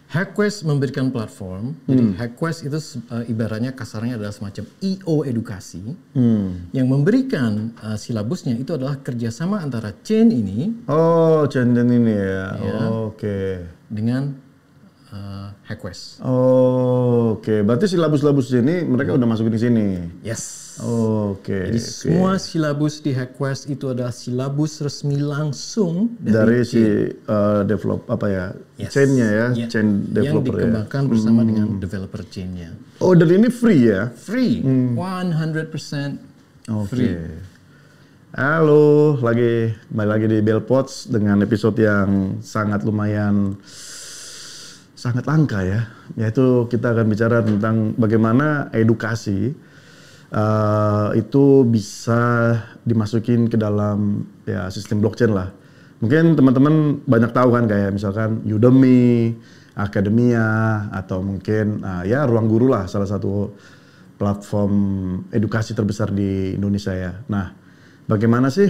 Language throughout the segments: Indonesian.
Hackquest memberikan platform. Jadi Hackquest itu ibaratnya kasarnya adalah semacam EO edukasi yang memberikan silabusnya itu adalah kerjasama antara chain ini. Oh, chain ini ya. Oke. Dengan Hackquest. Oke. Berarti silabus-silabus ini mereka udah masukin di sini. Yes. Oke. Jadi semua silabus di Hackquest itu adalah silabus resmi langsung dari si develop chainnya ya, chain developer yang dikembangkan bersama dengan developer chainnya. Oh, dan ini free ya? Free, 100% free. Halo, kembali lagi di Bellpods dengan episode yang sangat lumayan sangat langka ya. Yaitu kita akan bicara tentang bagaimana edukasi itu bisa dimasukin ke dalam ya sistem blockchain lah. Mungkin teman-teman banyak tahu kan kayak misalkan Udemy, Akademia, atau mungkin ya Ruang Guru lah, salah satu platform edukasi terbesar di Indonesia ya. Nah, bagaimana sih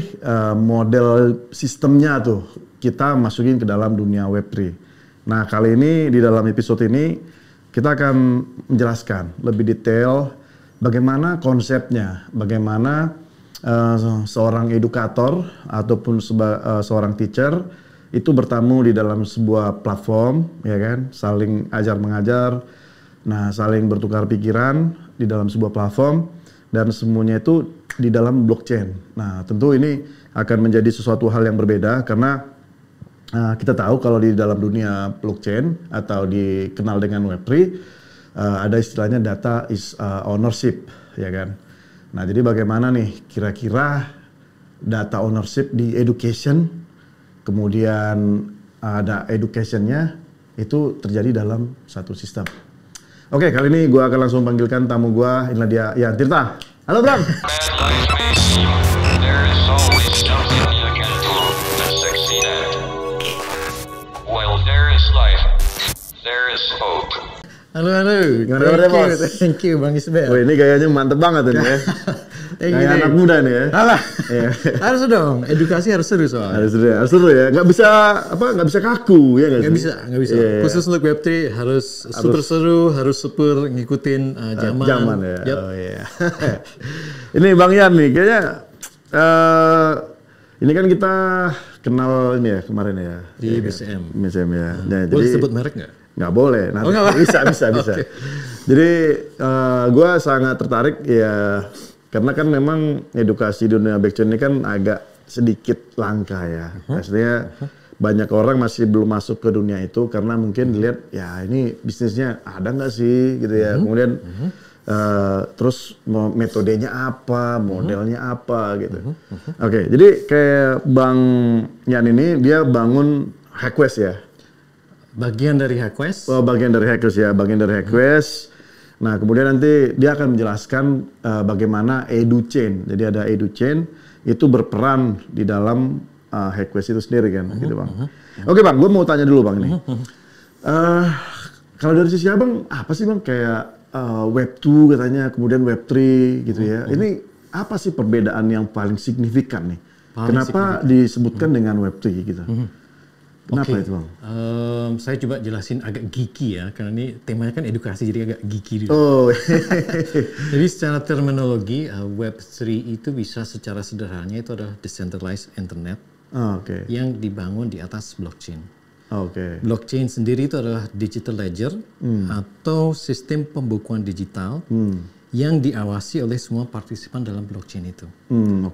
model sistemnya tuh kita masukin ke dalam dunia Web3. Nah, kali ini di dalam episode ini kita akan menjelaskan lebih detail bagaimana konsepnya, bagaimana seorang edukator ataupun seorang teacher itu bertemu di dalam sebuah platform, ya kan, saling ajar mengajar, nah saling bertukar pikiran di dalam sebuah platform dan semuanya itu di dalam blockchain. Nah tentu ini akan menjadi sesuatu hal yang berbeda karena kita tahu kalau di dalam dunia blockchain atau dikenal dengan Web3 ada istilahnya data is ownership, ya kan. Nah, jadi bagaimana nih kira-kira data ownership di education, kemudian ada educationnya itu terjadi dalam satu sistem. Oke, kali ini gue akan langsung panggilkan tamu gue, inilah dia, Yan Tirta. Halo, Bram. Halo. Thank you Bang Isbel. Wah, ini gayanya mantep banget ini ya. Kayak anak muda nih ya. Alah. Harus dong, edukasi harus seru soalnya. Harus seru ya. Nggak bisa kaku ya nggak bisa. Khusus untuk Web3 harus super seru, harus super ngikutin zaman. Ya. Yep. Oh iya. Ini Bang Yan nih, kayaknya ini kan kita kenal ini ya kemarin ya. Di BCM. BCM ya. Nah, boleh sebut merek nggak? Nggak boleh, nanti bisa. Okay. Jadi gue sangat tertarik ya, karena kan memang edukasi di dunia blockchain ini kan agak sedikit langka ya. Maksudnya banyak orang masih belum masuk ke dunia itu karena mungkin dilihat ya ini bisnisnya ada nggak sih gitu ya. Kemudian terus metodenya apa, modelnya apa gitu. Oke, jadi kayak Bang Yan ini dia bangun Hackquest ya. Bagian dari Hackquest. Oh, bagian dari Hackquest ya, bagian dari Hackquest. Nah, kemudian nanti dia akan menjelaskan bagaimana EduChain. Jadi ada EduChain itu berperan di dalam Hackquest itu sendiri kan, gitu Bang. Oke Bang, gue mau tanya dulu Bang ini. Kalau dari sisi Abang, apa sih Bang kayak Web2 katanya, kemudian Web3 gitu ya. Ini apa sih perbedaan yang paling signifikan nih? Kenapa disebutkan dengan Web3 gitu? Kenapa itu Bang? Saya coba jelasin agak geeky ya, karena ini temanya kan edukasi jadi agak geeky dulu. Oh. Jadi secara terminologi Web3 itu bisa secara sederhananya itu adalah decentralized internet yang dibangun di atas blockchain. Blockchain sendiri itu adalah digital ledger atau sistem pembukuan digital yang diawasi oleh semua partisipan dalam blockchain itu.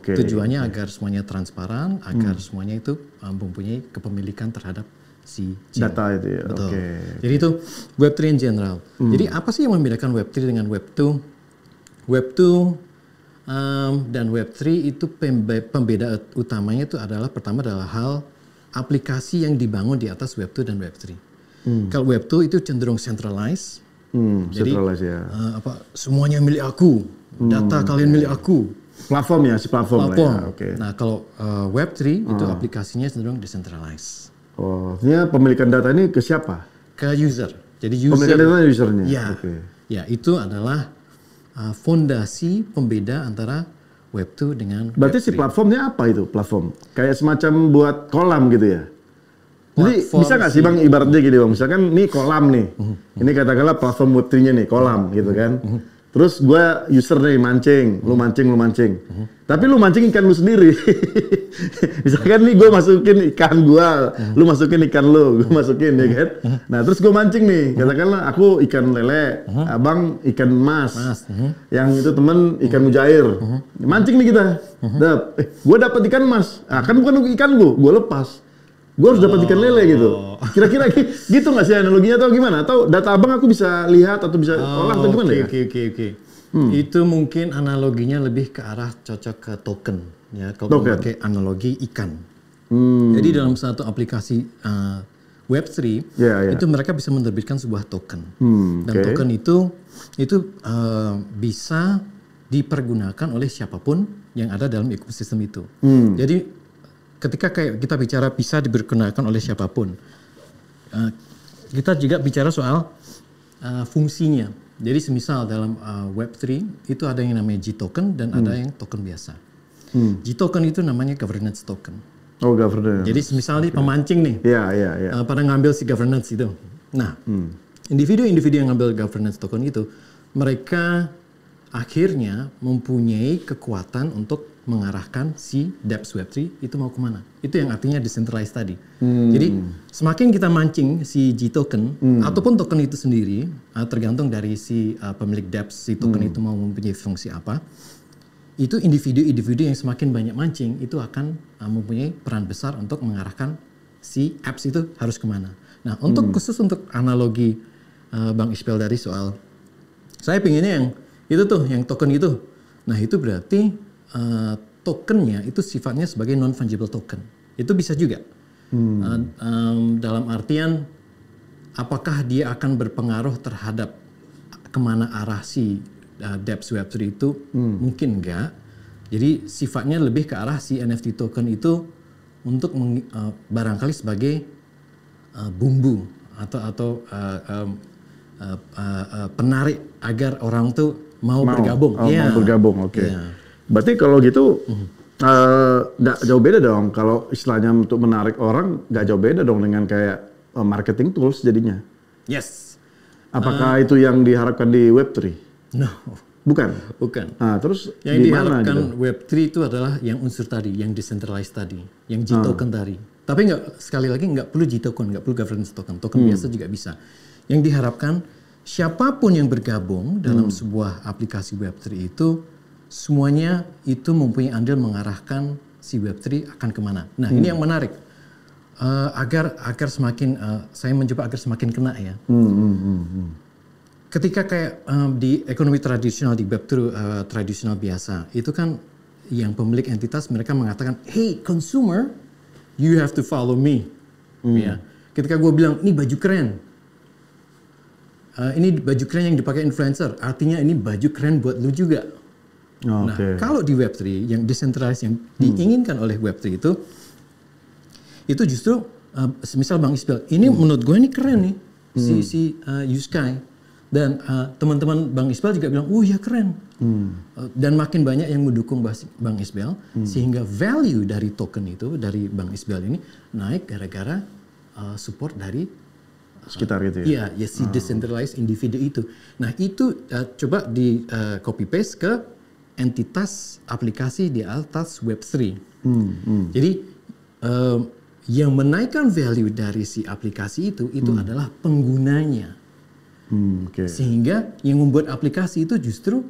Tujuannya agar semuanya transparan, agar semuanya itu mempunyai kepemilikan terhadap si data itu ya. Betul. Jadi itu Web3 in general. Jadi apa sih yang membedakan Web3 dengan Web2? Web2 dan Web3 itu pembeda utamanya itu adalah pertama adalah hal aplikasi yang dibangun di atas Web2 dan Web3. Kalau Web2 itu cenderung centralized. Jadi semuanya milik aku, data kalian milik aku. Platform ya, si platform. Lah ya. Nah kalau Web3 itu aplikasinya cenderung decentralized. Oh, ini pemilikan data ini ke siapa? Ke user. Jadi user. Pemilikan data usernya. Ya, ya itu adalah fondasi pembeda antara Web2 dengan Berarti Web3. Si platformnya apa itu? Platform kayak semacam buat kolam gitu ya? Jadi bisa nggak sih Bang ibaratnya gini Bang, misalkan ini kolam nih, ini katakanlah platform Web3-nya nih, kolam gitu kan. Terus gue user nih mancing, lu mancing. Tapi lu mancing ikan lu sendiri. Misalkan nih gue masukin ikan gue, lu masukin ikan lu, gue masukin ya kan. Nah terus gue mancing nih, katakanlah aku ikan lele, abang ikan emas, yang itu temen ikan mujair. Mancing nih kita, gue dapet ikan emas, kan bukan ikan gue lepas. Gue harus dapat ikan lele gitu. Kira-kira gitu nggak sih analoginya atau gimana? Atau data abang aku bisa lihat atau bisa olah atau gimana ya? Oke. Itu mungkin analoginya lebih ke arah cocok ke token. Ya, kalau pakai analogi ikan. Jadi dalam satu aplikasi Web3, itu mereka bisa menerbitkan sebuah token. Dan token itu bisa dipergunakan oleh siapapun yang ada dalam ekosistem itu. Jadi ketika kayak kita bicara bisa dipergunakan oleh siapapun, kita juga bicara soal fungsinya. Jadi semisal dalam Web3 itu ada yang namanya G-token dan ada yang token biasa. G-token itu namanya governance token. Oh, governance. Jadi semisal pemancing nih, pada ngambil si governance itu. Nah, individu-individu yang ngambil governance token itu, mereka akhirnya mempunyai kekuatan untuk mengarahkan si dApps Web3 itu mau kemana. Itu yang artinya decentralized tadi. Jadi semakin kita mancing si G-token ataupun token itu sendiri, tergantung dari si pemilik dApps si token itu mau mempunyai fungsi apa, itu individu-individu yang semakin banyak mancing itu akan mempunyai peran besar untuk mengarahkan si apps itu harus kemana. Nah khusus untuk analogi Bang Isbel dari soal, saya pinginnya yang itu tuh, yang token itu. Nah itu berarti tokennya itu sifatnya sebagai non-fungible token. Itu bisa juga. Dalam artian apakah dia akan berpengaruh terhadap kemana arah si dApps Web3 itu? Mungkin enggak. Jadi sifatnya lebih ke arah si NFT token itu untuk barangkali sebagai bumbu atau penarik agar orang tuh mau bergabung. Mau bergabung, oke. Berarti kalau gitu nggak jauh beda dong. Kalau istilahnya untuk menarik orang nggak jauh beda dong dengan kayak marketing tools jadinya. Yes. Apakah itu yang diharapkan di Web3? No. Bukan. Nah, terus yang diharapkan gitu? Web3 itu adalah yang unsur tadi, yang decentralized tadi, yang G-token tadi. Tapi sekali lagi nggak perlu G-token, nggak perlu governance token. Token biasa juga bisa. Yang diharapkan siapapun yang bergabung dalam sebuah aplikasi Web3 itu semuanya itu mempunyai andil mengarahkan si Web3 akan kemana. Nah ini yang menarik. Agar semakin saya mencoba agar semakin kena ya. Ketika kayak di ekonomi tradisional, di Web3 tradisional biasa, itu kan yang pemilik entitas mereka mengatakan, hey consumer, you have to follow me. Ya. Ketika gue bilang ini baju keren, ini baju keren yang dipakai influencer, artinya ini baju keren buat lu juga. Nah, kalau di Web3 yang decentralized yang diinginkan oleh Web3 itu justru semisal Bang Isbel, ini menurut gue ini keren nih si Usky, dan teman-teman Bang Isbel juga bilang, oh ya keren, dan makin banyak yang mendukung Bang Isbel sehingga value dari token itu dari Bang Isbel ini naik gara-gara support dari sekitar itu ya? Iya, si decentralized individu itu. Nah itu coba di copy paste ke entitas aplikasi di atas Web3. Jadi yang menaikkan value dari si aplikasi itu adalah penggunanya. Sehingga yang membuat aplikasi itu justru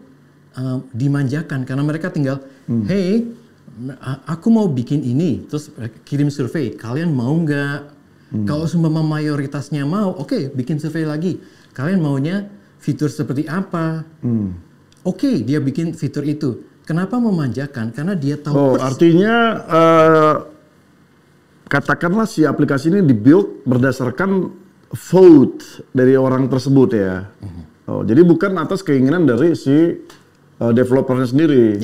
dimanjakan karena mereka tinggal, hey, aku mau bikin ini, terus kirim survei, kalian mau nggak? Kalau seumpama mayoritasnya mau, oke, bikin survei lagi. Kalian maunya fitur seperti apa? Oke, dia bikin fitur itu. Kenapa memanjakan? Karena dia tahu. Artinya katakanlah si aplikasi ini dibuild berdasarkan vote dari orang tersebut ya. Jadi bukan atas keinginan dari si developernya sendiri.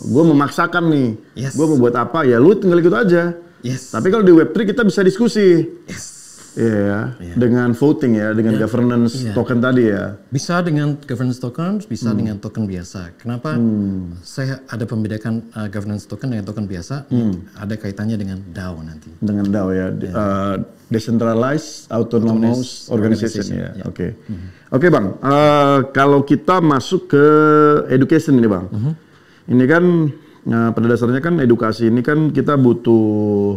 Gue memaksakan nih. Gue mau buat apa? Ya lu tinggal ikut aja. Tapi kalau di Web3 kita bisa diskusi. Iya, dengan voting ya, dengan governance token tadi ya. Bisa dengan governance token, bisa dengan token biasa. Kenapa saya ada membedakan governance token dengan token biasa? Ada kaitannya dengan DAO nanti. Dengan DAO ya, Decentralized Autonomous Organization ya. Oke. Oke Bang, kalau kita masuk ke education ini Bang. Ini kan pada dasarnya kan edukasi ini kan kita butuh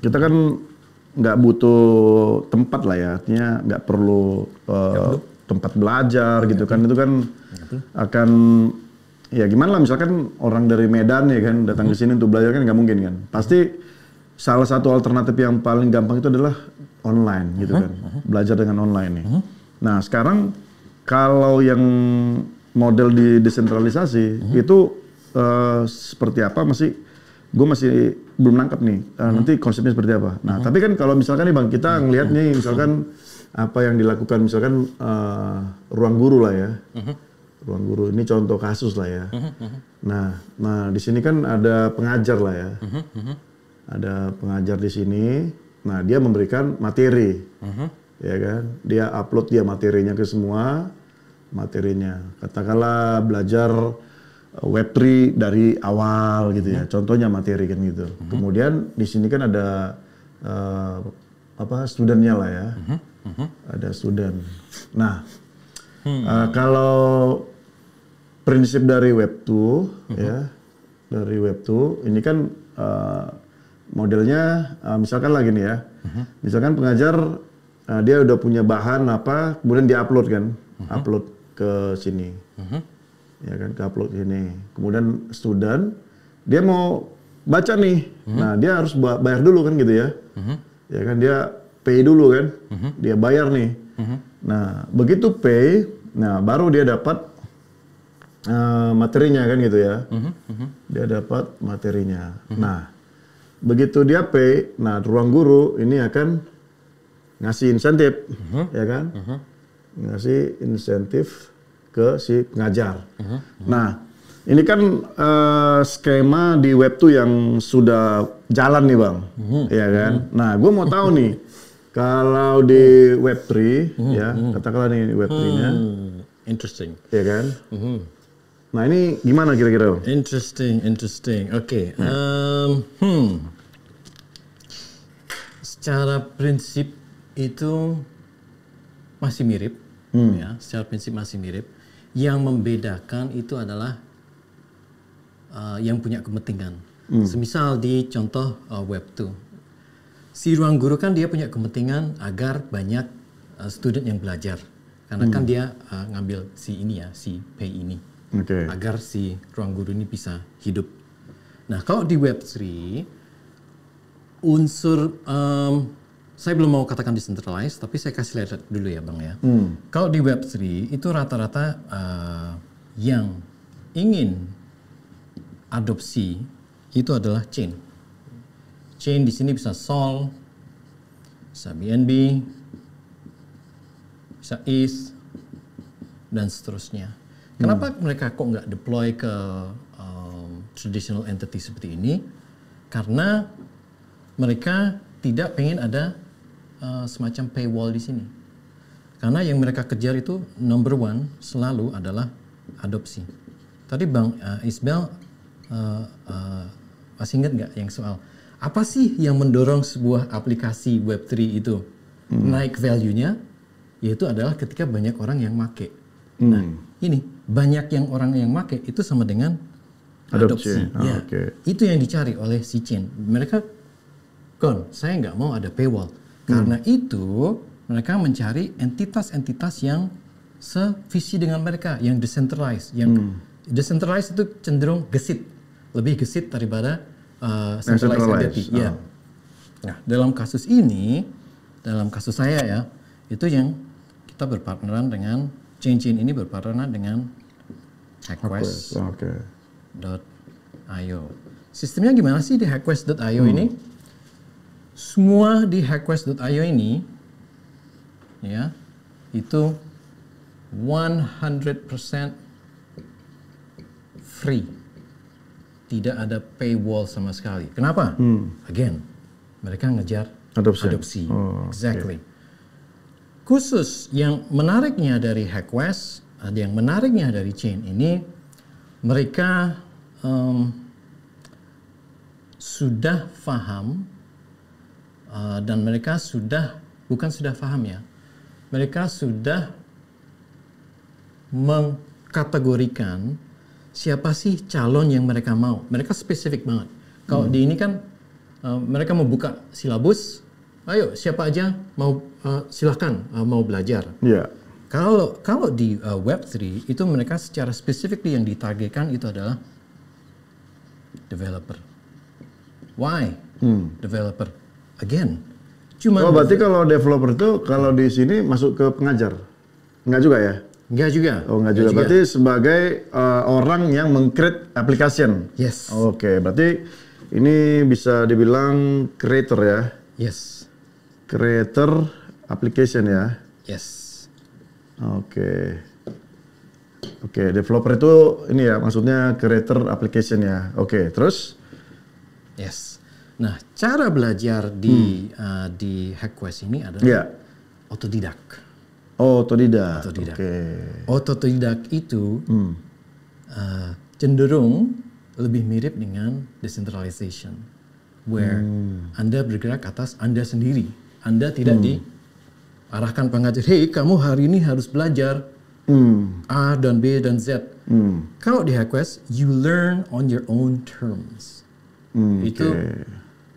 kita kan nggak butuh tempat lah ya, artinya nggak perlu tempat belajar gitu kan, itu kan akan ya gimana lah, misalkan orang dari Medan ya kan datang ke sini untuk belajar kan nggak mungkin kan, pasti salah satu alternatif yang paling gampang itu adalah online gitu kan, belajar dengan online nih. Nah sekarang kalau yang model di desentralisasi itu seperti apa gue masih belum nangkep nih nanti konsepnya seperti apa. Nah tapi kan kalau misalkan nih Bang, kita ngelihat nih misalkan apa yang dilakukan misalkan ruang guru lah ya, ruang guru ini contoh kasus lah ya. Nah di sini kan ada pengajar lah ya, ada pengajar di sini. Nah dia memberikan materi, ya kan, dia upload dia materinya ke semua materinya. Katakanlah belajar Web3 dari awal gitu ya, contohnya materi kan gitu. Kemudian di sini kan ada studentnya lah ya, ada student. Nah kalau prinsip dari Web2 ya, dari Web2 ini kan modelnya misalkan lagi nih ya, misalkan pengajar dia udah punya bahan apa, kemudian dia upload kan, upload ke sini. Ya kan, ke upload ini. Kemudian student dia mau baca nih. Nah, dia harus bayar dulu kan gitu ya. Ya kan, dia pay dulu kan. Dia bayar nih. Nah, begitu pay, nah baru dia dapat materinya kan gitu ya. Dia dapat materinya. Nah, begitu dia pay, nah ruang guru ini akan ngasih insentif, ya kan? Ngasih insentif ke si pengajar. Nah, ini kan skema di Web2 yang sudah jalan nih Bang, ya kan? Nah, gue mau tahu nih, kalau di Web3, ya, katakanlah nih Web3-nya. Interesting. Ya kan? Nah, ini gimana kira-kira Bang? Interesting. Oke. Secara prinsip itu masih mirip, ya. Secara prinsip masih mirip. Yang membedakan itu adalah yang punya kepentingan. Semisal di contoh Web2, si ruang guru kan dia punya kepentingan agar banyak student yang belajar, karena kan dia ngambil si ini ya, si pay ini, agar si ruang guru ini bisa hidup. Nah kalau di Web3 unsur saya belum mau katakan decentralized, tapi saya kasih lihat dulu ya Bang ya. Kalau di Web3 itu rata-rata yang ingin adopsi itu adalah chain. Chain di sini bisa Sol, bisa BNB, bisa ETH, dan seterusnya. Kenapa mereka kok nggak deploy ke traditional entity seperti ini? Karena mereka tidak pengen ada semacam paywall di sini. Karena yang mereka kejar itu number one selalu adalah adopsi. Tadi Bang Isbel masih ingat nggak yang soal apa sih yang mendorong sebuah aplikasi Web3 itu naik value-nya? Yaitu adalah ketika banyak orang yang make. Nah ini banyak yang orang yang make itu sama dengan adopsi. Ya, itu yang dicari oleh si chain. Mereka saya nggak mau ada paywall. Karena itu mereka mencari entitas-entitas yang sevisi dengan mereka, yang decentralized. Yang decentralized itu cenderung gesit, lebih gesit daripada centralized entity. Ya. Nah, dalam kasus ini, dalam kasus saya ya, itu yang kita berpartneran dengan chain ini berpartneran dengan Hackwest.io. Sistemnya gimana sih di Hackwest.io ini? Semua di Hackwest.io ini ya itu 100% free. Tidak ada paywall sama sekali. Kenapa? Again, mereka ngejar adopsi. Exactly. Khusus yang menariknya dari HackWest, yang menariknya dari Chain ini, mereka sudah paham dan mereka bukan sudah paham ya, mereka sudah mengkategorikan siapa sih calon yang mereka mau. Mereka spesifik banget. Kalau di ini kan mereka membuka silabus, ayo siapa aja mau silahkan mau belajar. Yeah. Kalau di Web3 itu mereka secara spesifik yang ditargetkan itu adalah developer. Why? Developer. Again. Berarti kalau developer itu kalau di sini masuk ke pengajar? Enggak juga ya? Enggak juga. Enggak juga. Berarti sebagai orang yang meng-create application. Yes. Oke, berarti ini bisa dibilang creator ya? Yes. Creator application ya? Yes. Oke, developer itu ini ya, maksudnya creator application ya. Oke, terus? Yes. Nah, cara belajar di HackWest ini adalah otodidak. Otodidak. Otodidak itu cenderung lebih mirip dengan decentralization, where Anda bergerak atas Anda sendiri. Anda tidak diarahkan pengajar, hey kamu hari ini harus belajar A dan B dan Z. Kalau di HackWest, you learn on your own terms. Itu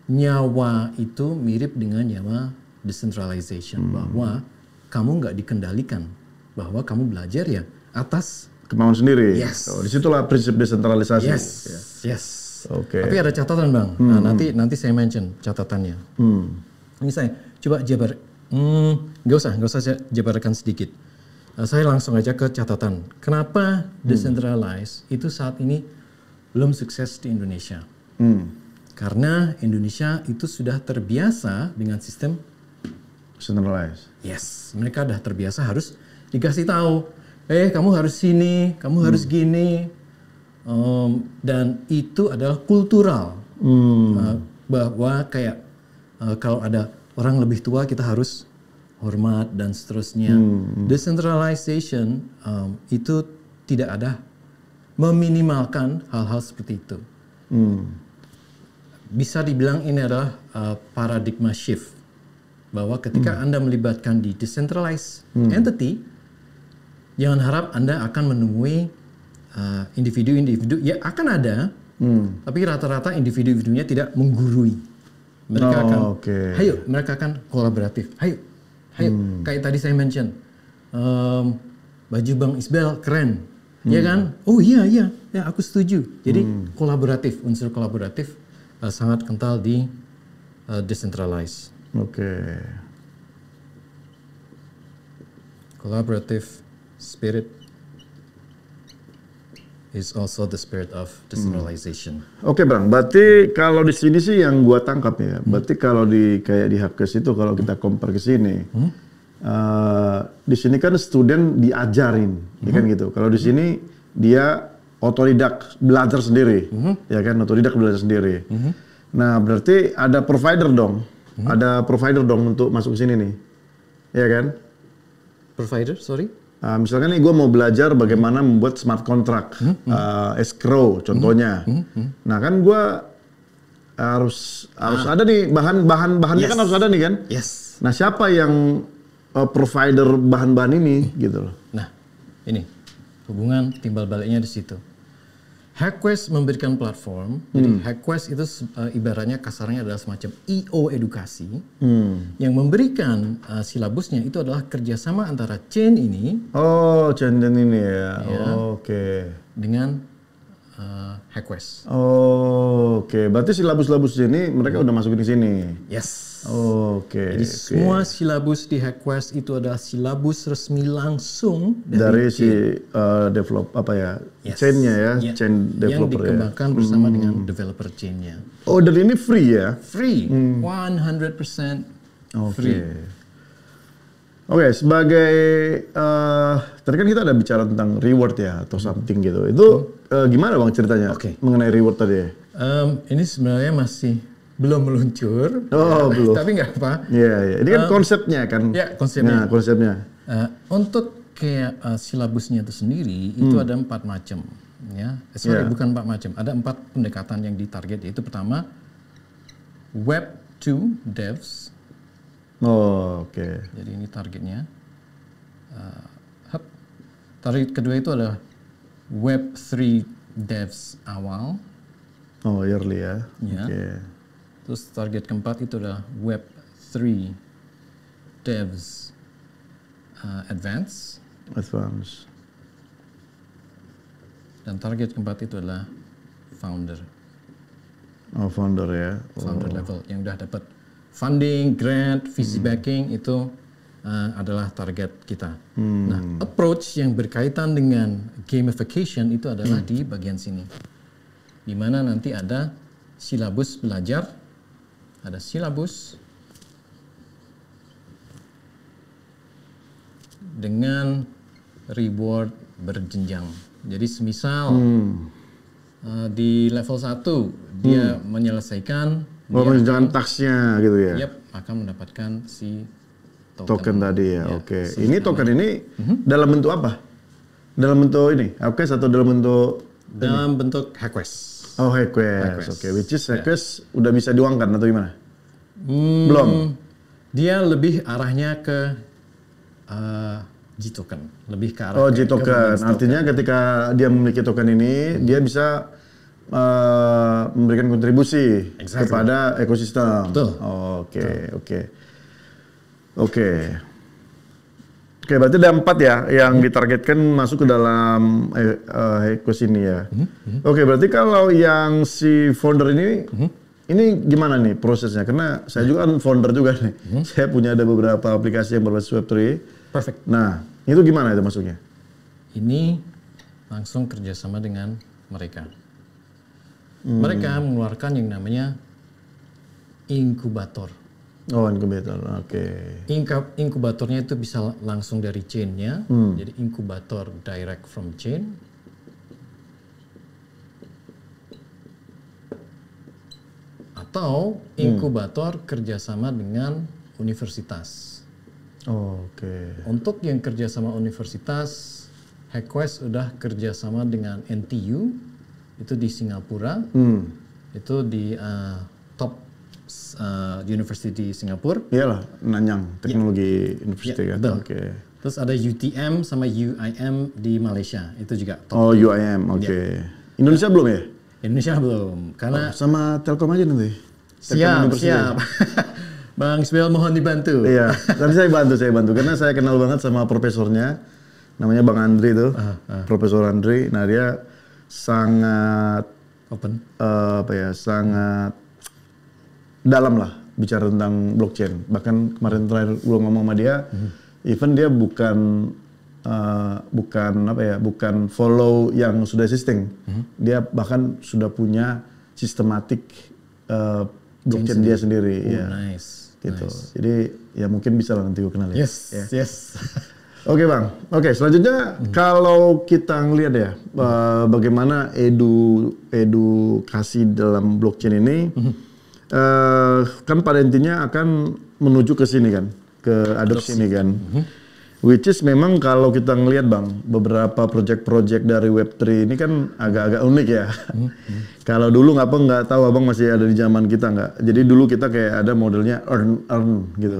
nyawa itu mirip dengan nyawa decentralization, bahwa kamu nggak dikendalikan, bahwa kamu belajar ya atas kemauan sendiri. Yes. Disitulah prinsip desentralisasi. Yes. Tapi ada catatan bang. Nah, nanti saya mention catatannya. Ini saya coba nggak usah saya jabarkan sedikit. Saya langsung aja ke catatan. Kenapa decentralized itu saat ini belum sukses di Indonesia? Karena Indonesia itu sudah terbiasa dengan sistem decentralized. Yes, mereka sudah terbiasa harus dikasih tahu, kamu harus sini, kamu harus gini, dan itu adalah kultural, bahwa kayak kalau ada orang lebih tua kita harus hormat dan seterusnya. Decentralization itu tidak ada meminimalkan hal-hal seperti itu. Bisa dibilang ini adalah paradigma shift, bahwa ketika Anda melibatkan di decentralized entity, jangan harap Anda akan menemui individu-individu, ya akan ada, tapi rata-rata individu-individunya tidak menggurui. Mereka mereka akan kolaboratif. Hayo, kayak tadi saya mention, baju Bang Isbel keren, ya kan? Oh iya, aku setuju. Jadi kolaboratif, unsur kolaboratif sangat kental di decentralized. Collaborative spirit is also the spirit of decentralization. Oke Bang, berarti kalau di sini sih yang gua tangkap ya, berarti kalau kayak di HackWest itu kalau kita compare ke sini, di sini kan student diajarin, ya kan gitu. Kalau di sini dia otodidak belajar sendiri, ya kan, otodidak belajar sendiri. Nah berarti ada provider dong, untuk masuk ke sini nih, ya kan? Provider, sorry? Misalkan nih gue mau belajar bagaimana membuat smart contract, escrow contohnya. Nah kan gue harus ada nih bahannya kan harus ada nih kan. Yes. Nah siapa yang provider bahan-bahan ini gitu loh. Nah ini hubungan timbal baliknya di situ. HackWest memberikan platform, jadi HackWest itu ibaratnya kasarnya adalah semacam EO edukasi yang memberikan silabusnya itu adalah kerjasama antara Chain ini. Oh, Chain ini ya. Oke. Dengan HackWest. Oke. Berarti silabus-silabus ini mereka udah masukin di sini. Yes. Jadi semua silabus di HackWest itu adalah silabus resmi langsung dari si chain-nya ya, chain developer yang dikembangkan bersama dengan developer chain-nya. Oh, dan ini free ya? Free, 100% free. Oke, sebagai tadi kan kita ada bicara tentang reward ya atau something gitu. Itu gimana Bang ceritanya mengenai reward tadi? Ini sebenarnya masih belum meluncur. Belum. Tapi nggak apa. Iya. Ini kan konsepnya kan. Ya, konsepnya. Nah, konsepnya. Untuk kayak silabusnya itu sendiri itu ada 4 macam. Ya, bukan 4 macam. Ada 4 pendekatan yang ditarget. Yaitu pertama, Web 2 Devs. Oke. Jadi ini targetnya. Target kedua itu adalah Web 3 Devs awal. Early ya. Okay. Terus target keempat itu adalah Web 3 Devs Advanced. Dan target keempat itu adalah Founder. Founder ya. Founder level yang udah dapat funding, grant, VC backing itu adalah target kita. Nah, approach yang berkaitan dengan gamification itu adalah di bagian sini. Di mana nanti ada silabus belajar, ada silabus dengan reward berjenjang. Jadi semisal di level 1 dia menyelesaikan mengerjakan tasknya gitu ya. Akan mendapatkan si token tadi ya. Oke. Ini token ini dalam bentuk apa? Dalam bentuk ini, Haqus atau dalam bentuk Haqus. Haqus. Oke. Which is Haqus udah bisa diuangkan atau gimana? Belum. Dia lebih arahnya ke G-token, lebih ke arah G-token. Artinya ketika dia memiliki token ini, dia bisa memberikan kontribusi kepada ekosistem. Betul. Oke, berarti ada 4 ya yang ditargetkan masuk ke dalam Haqus ini ya. Oke, berarti kalau yang si founder ini gimana nih prosesnya? Karena saya juga kan founder juga nih. Saya punya ada beberapa aplikasi yang berbasis Web3. Perfect. Nah, itu gimana itu masuknya? Ini langsung kerjasama dengan mereka. Mereka mengeluarkan yang namanya inkubator. Inkubator, oke. Inkubatornya itu bisa langsung dari chain-nya, jadi inkubator direct from chain. Atau inkubator kerjasama dengan universitas. Untuk yang kerjasama universitas, Haqus udah kerjasama dengan NTU, itu di Singapura, itu di top university di Singapura. Iyalah, Nanyang Teknologi University kan. Terus ada UTM sama UIM di Malaysia, itu juga top. UIM, Indonesia belum ya? Indonesia belum, karena sama Telkom aja nanti. Siap. Bang Ismail mohon dibantu. Iya, nanti saya bantu karena saya kenal banget sama profesornya, namanya Bang Andri tuh, Profesor Andri. Nah dia sangat open, sangat dalam lah bicara tentang blockchain. Bahkan kemarin terakhir gue ngomong sama dia, even dia bukan follow yang sudah existing. Dia bahkan sudah punya sistematik blockchain dia sendiri. Nice. Gitu. Jadi ya mungkin bisa lah nanti gue kenal ya. Yes. Oke Bang. Selanjutnya kalau kita ngelihat ya bagaimana edukasi dalam blockchain ini kan pada intinya akan menuju ke sini kan, ke adopsi ini kan. Which is memang kalau kita ngelihat Bang, beberapa project-project dari Web3 ini kan agak-agak unik ya. Kalau dulu nggak tahu Abang masih ada di zaman kita nggak? Jadi dulu kita kayak ada modelnya earn gitu.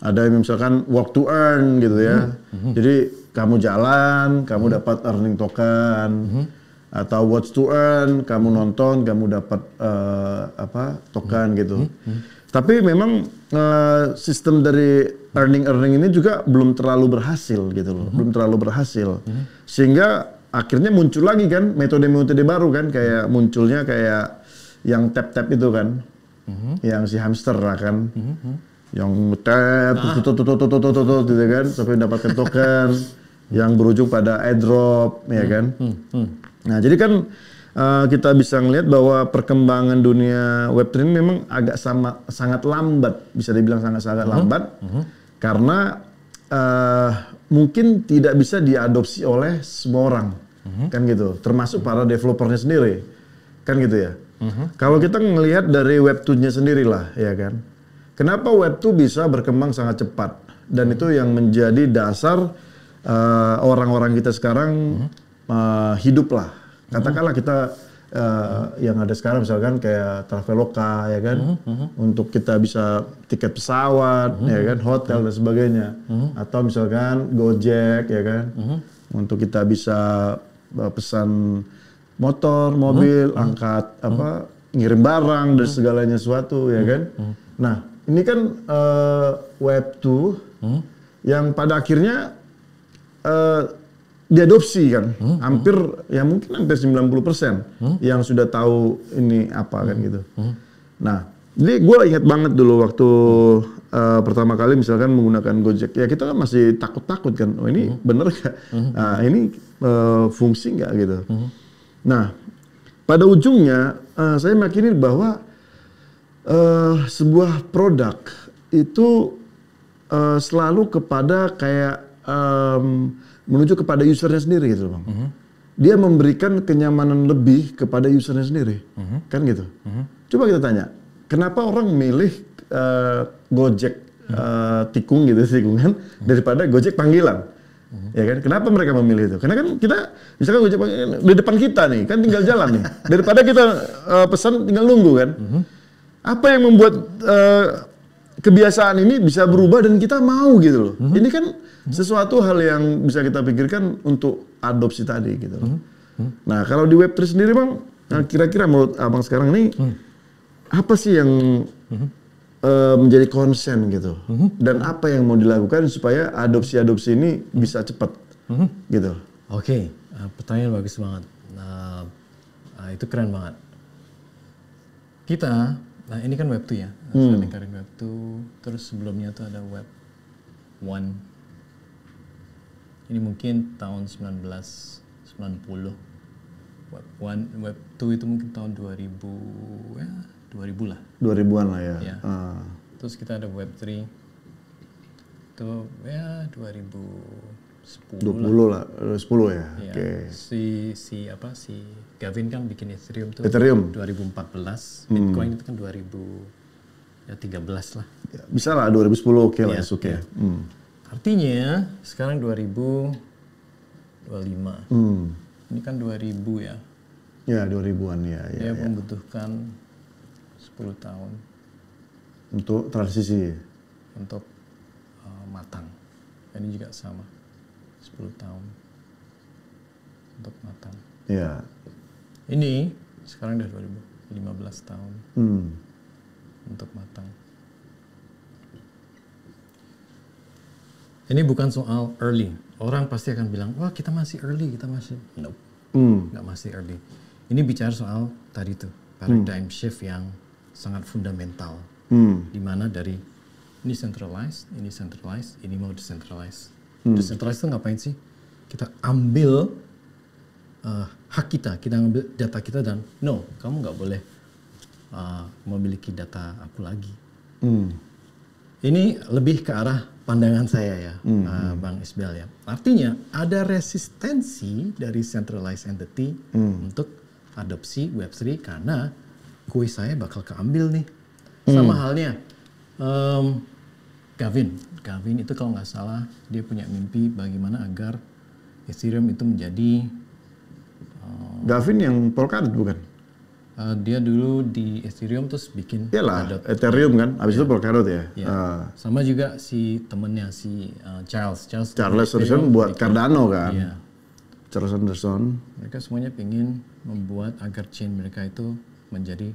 Ada misalkan work to earn gitu ya. Jadi kamu jalan, kamu dapat earning token. Atau watch to earn, kamu nonton, kamu dapat token gitu. Tapi memang sistem dari earning ini juga belum terlalu berhasil gitu loh, belum terlalu berhasil. Sehingga akhirnya muncul lagi kan metode-metode baru kan, kayak munculnya kayak yang tap itu kan, yang si hamster lah kan, yang tap gitu kan sampai mendapatkan token, yang berujung pada airdrop ya kan. Nah jadi kan kita bisa ngelihat bahwa perkembangan dunia Web3 ini memang agak sangat lambat, bisa dibilang sangat lambat, karena mungkin tidak bisa diadopsi oleh semua orang, kan gitu, termasuk para developernya sendiri, kan gitu ya. Kalau kita ngelihat dari Web2-nya sendiri lah, ya kan. Kenapa Web2 bisa berkembang sangat cepat? Dan itu yang menjadi dasar orang-orang kita sekarang hidup lah. Katakanlah kita yang ada sekarang misalkan kayak Traveloka, ya kan, untuk kita bisa tiket pesawat, ya kan, hotel dan sebagainya, atau misalkan Gojek, ya kan, untuk kita bisa pesan motor, mobil, angkat ngirim barang dan segalanya sesuatu, ya kan. Nah, ini kan Web2 yang pada akhirnya diadopsi kan, mungkin hampir 90% yang sudah tahu ini apa kan gitu. Nah, jadi gue ingat banget dulu waktu pertama kali misalkan menggunakan Gojek, ya kita kan masih takut-takut kan, oh ini bener gak? Nah, ini fungsi nggak gitu. Nah, pada ujungnya saya meyakini bahwa sebuah produk itu selalu kepada kayak menuju kepada usernya sendiri gitu Bang. Dia memberikan kenyamanan lebih kepada usernya sendiri, kan gitu. Coba kita tanya, kenapa orang milih Gojek tikung gitu, tikungan daripada Gojek panggilan? Ya kan? Kenapa mereka memilih itu? Karena kan kita, misalkan Gojek di depan kita nih, kan tinggal jalan nih. Daripada kita pesan tinggal nunggu kan. Apa yang membuat kebiasaan ini bisa berubah dan kita mau gitu loh. Ini kan sesuatu hal yang bisa kita pikirkan untuk adopsi tadi gitu loh. Nah, kalau di Web3 sendiri Bang, kira-kira menurut Abang sekarang ini apa sih yang menjadi concern gitu? Dan apa yang mau dilakukan supaya adopsi-adopsi ini bisa cepat gitu? Oke, pertanyaan bagus banget. Itu keren banget. Kita, nah ini kan Web2 ya, saya lingkarin Web2, terus sebelumnya tuh ada Web1. Ini mungkin tahun 1990. Web2 itu mungkin tahun 2000, ya 2000 lah. 2000-an lah ya. Terus kita ada Web3, itu ya 2010 lah. 10 ya. Okay. Si Gavin kan bikin Ethereum tuh. 2014. Bitcoin itu kan 2013 lah. Ya, bisa lah 2010 oke lah. Ya. Artinya sekarang 2025. Ini kan 2000 ya. Ya 2000-an ya. Dia membutuhkan 10 tahun. Untuk transisi. Untuk matang. Ini juga sama. 10 tahun. Untuk matang. Ya. Ini sekarang udah 2015 tahun. Untuk matang. Ini bukan soal early. Orang pasti akan bilang, wah kita masih early, kita masih... Nope, nggak masih early. Ini bicara soal tadi tuh, paradigm shift yang sangat fundamental. Di mana dari ini centralized, ini mau decentralized. Decentralized itu ngapain sih? Kita ambil hak kita ambil data kita dan no, kamu nggak boleh memiliki data aku lagi. Ini lebih ke arah pandangan saya ya, Bang Isbel ya. Artinya ada resistensi dari centralized entity untuk adopsi Web3 karena kue saya bakal keambil nih. Sama halnya Gavin itu kalau nggak salah dia punya mimpi bagaimana agar Ethereum itu menjadi Gavin yang Polkadot bukan? Dia dulu di Ethereum terus bikin Iyalah, Ethereum kan, abis itu Polkadot ya. Sama juga si temennya si Charles Anderson buat Cardano kan. Iya. Charles Anderson. Mereka semuanya pengen membuat agar chain mereka itu menjadi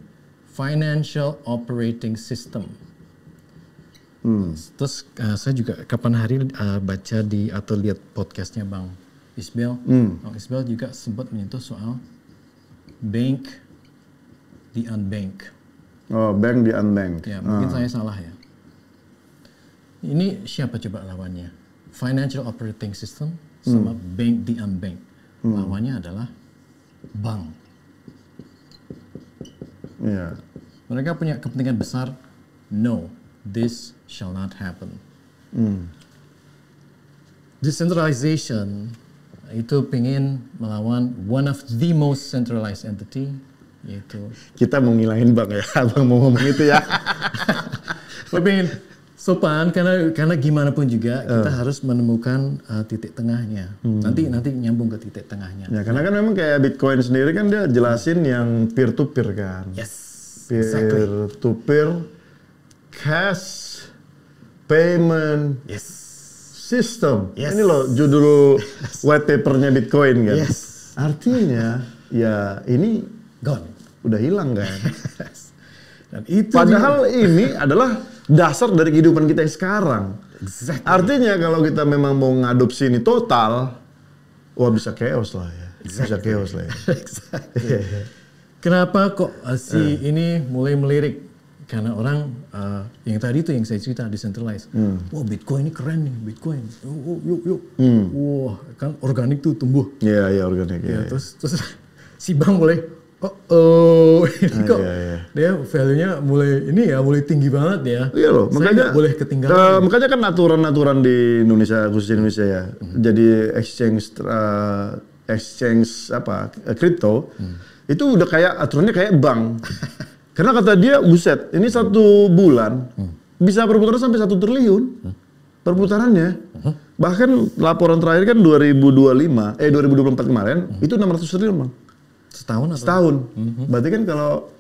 financial operating system. Terus saya juga kapan hari baca di atau lihat podcastnya Bang Isbel. Bang Isbel juga sempat menyentuh soal bank di unbank. Oh, bank di unbank. Ya, mungkin saya salah ya. Ini siapa coba lawannya? Financial operating system sama bank di unbank. Lawannya adalah bank. Yeah. Mereka punya kepentingan besar. No, this shall not happen. Decentralization itu pengen melawan one of the most centralized entity Itu. Kita mau ngilahin Bang ya, Abang mau ngomong itu ya. Tapi sopan karena gimana pun juga kita harus menemukan titik tengahnya. Nanti nyambung ke titik tengahnya. Ya karena kan memang kayak Bitcoin sendiri kan dia jelasin yang peer to peer kan. Yes. Peer to peer cash payment system. Yes. Ini loh judul white papernya Bitcoin kan. Yes. Artinya ya ini gone. Udah hilang kan. Dan itu padahal ini adalah dasar dari kehidupan kita yang sekarang. Exactly. Artinya kalau kita memang mau ngadopsi ini total, wah bisa chaos lah ya. Exactly. Bisa chaos lah ya. Exactly. Kenapa kok ini mulai melirik? Karena orang yang tadi itu yang saya cerita decentralized. Wah Bitcoin ini keren nih, Bitcoin. Yuk. Wah kan organik tuh tumbuh. Iya organik. Ya, terus si Bang mulai ini kok dia value-nya mulai tinggi banget ya. Iya loh, makanya boleh ketinggalan. Makanya kan aturan-aturan di Indonesia, khusus Indonesia ya. Jadi exchange kripto itu udah kayak aturannya kayak bank. Karena kata dia, buset, ini 1 bulan bisa perputaran sampai 1 triliun perputarannya. Bahkan laporan terakhir kan 2024 kemarin itu 600 triliun Bang. Setahun. Berarti kan kalau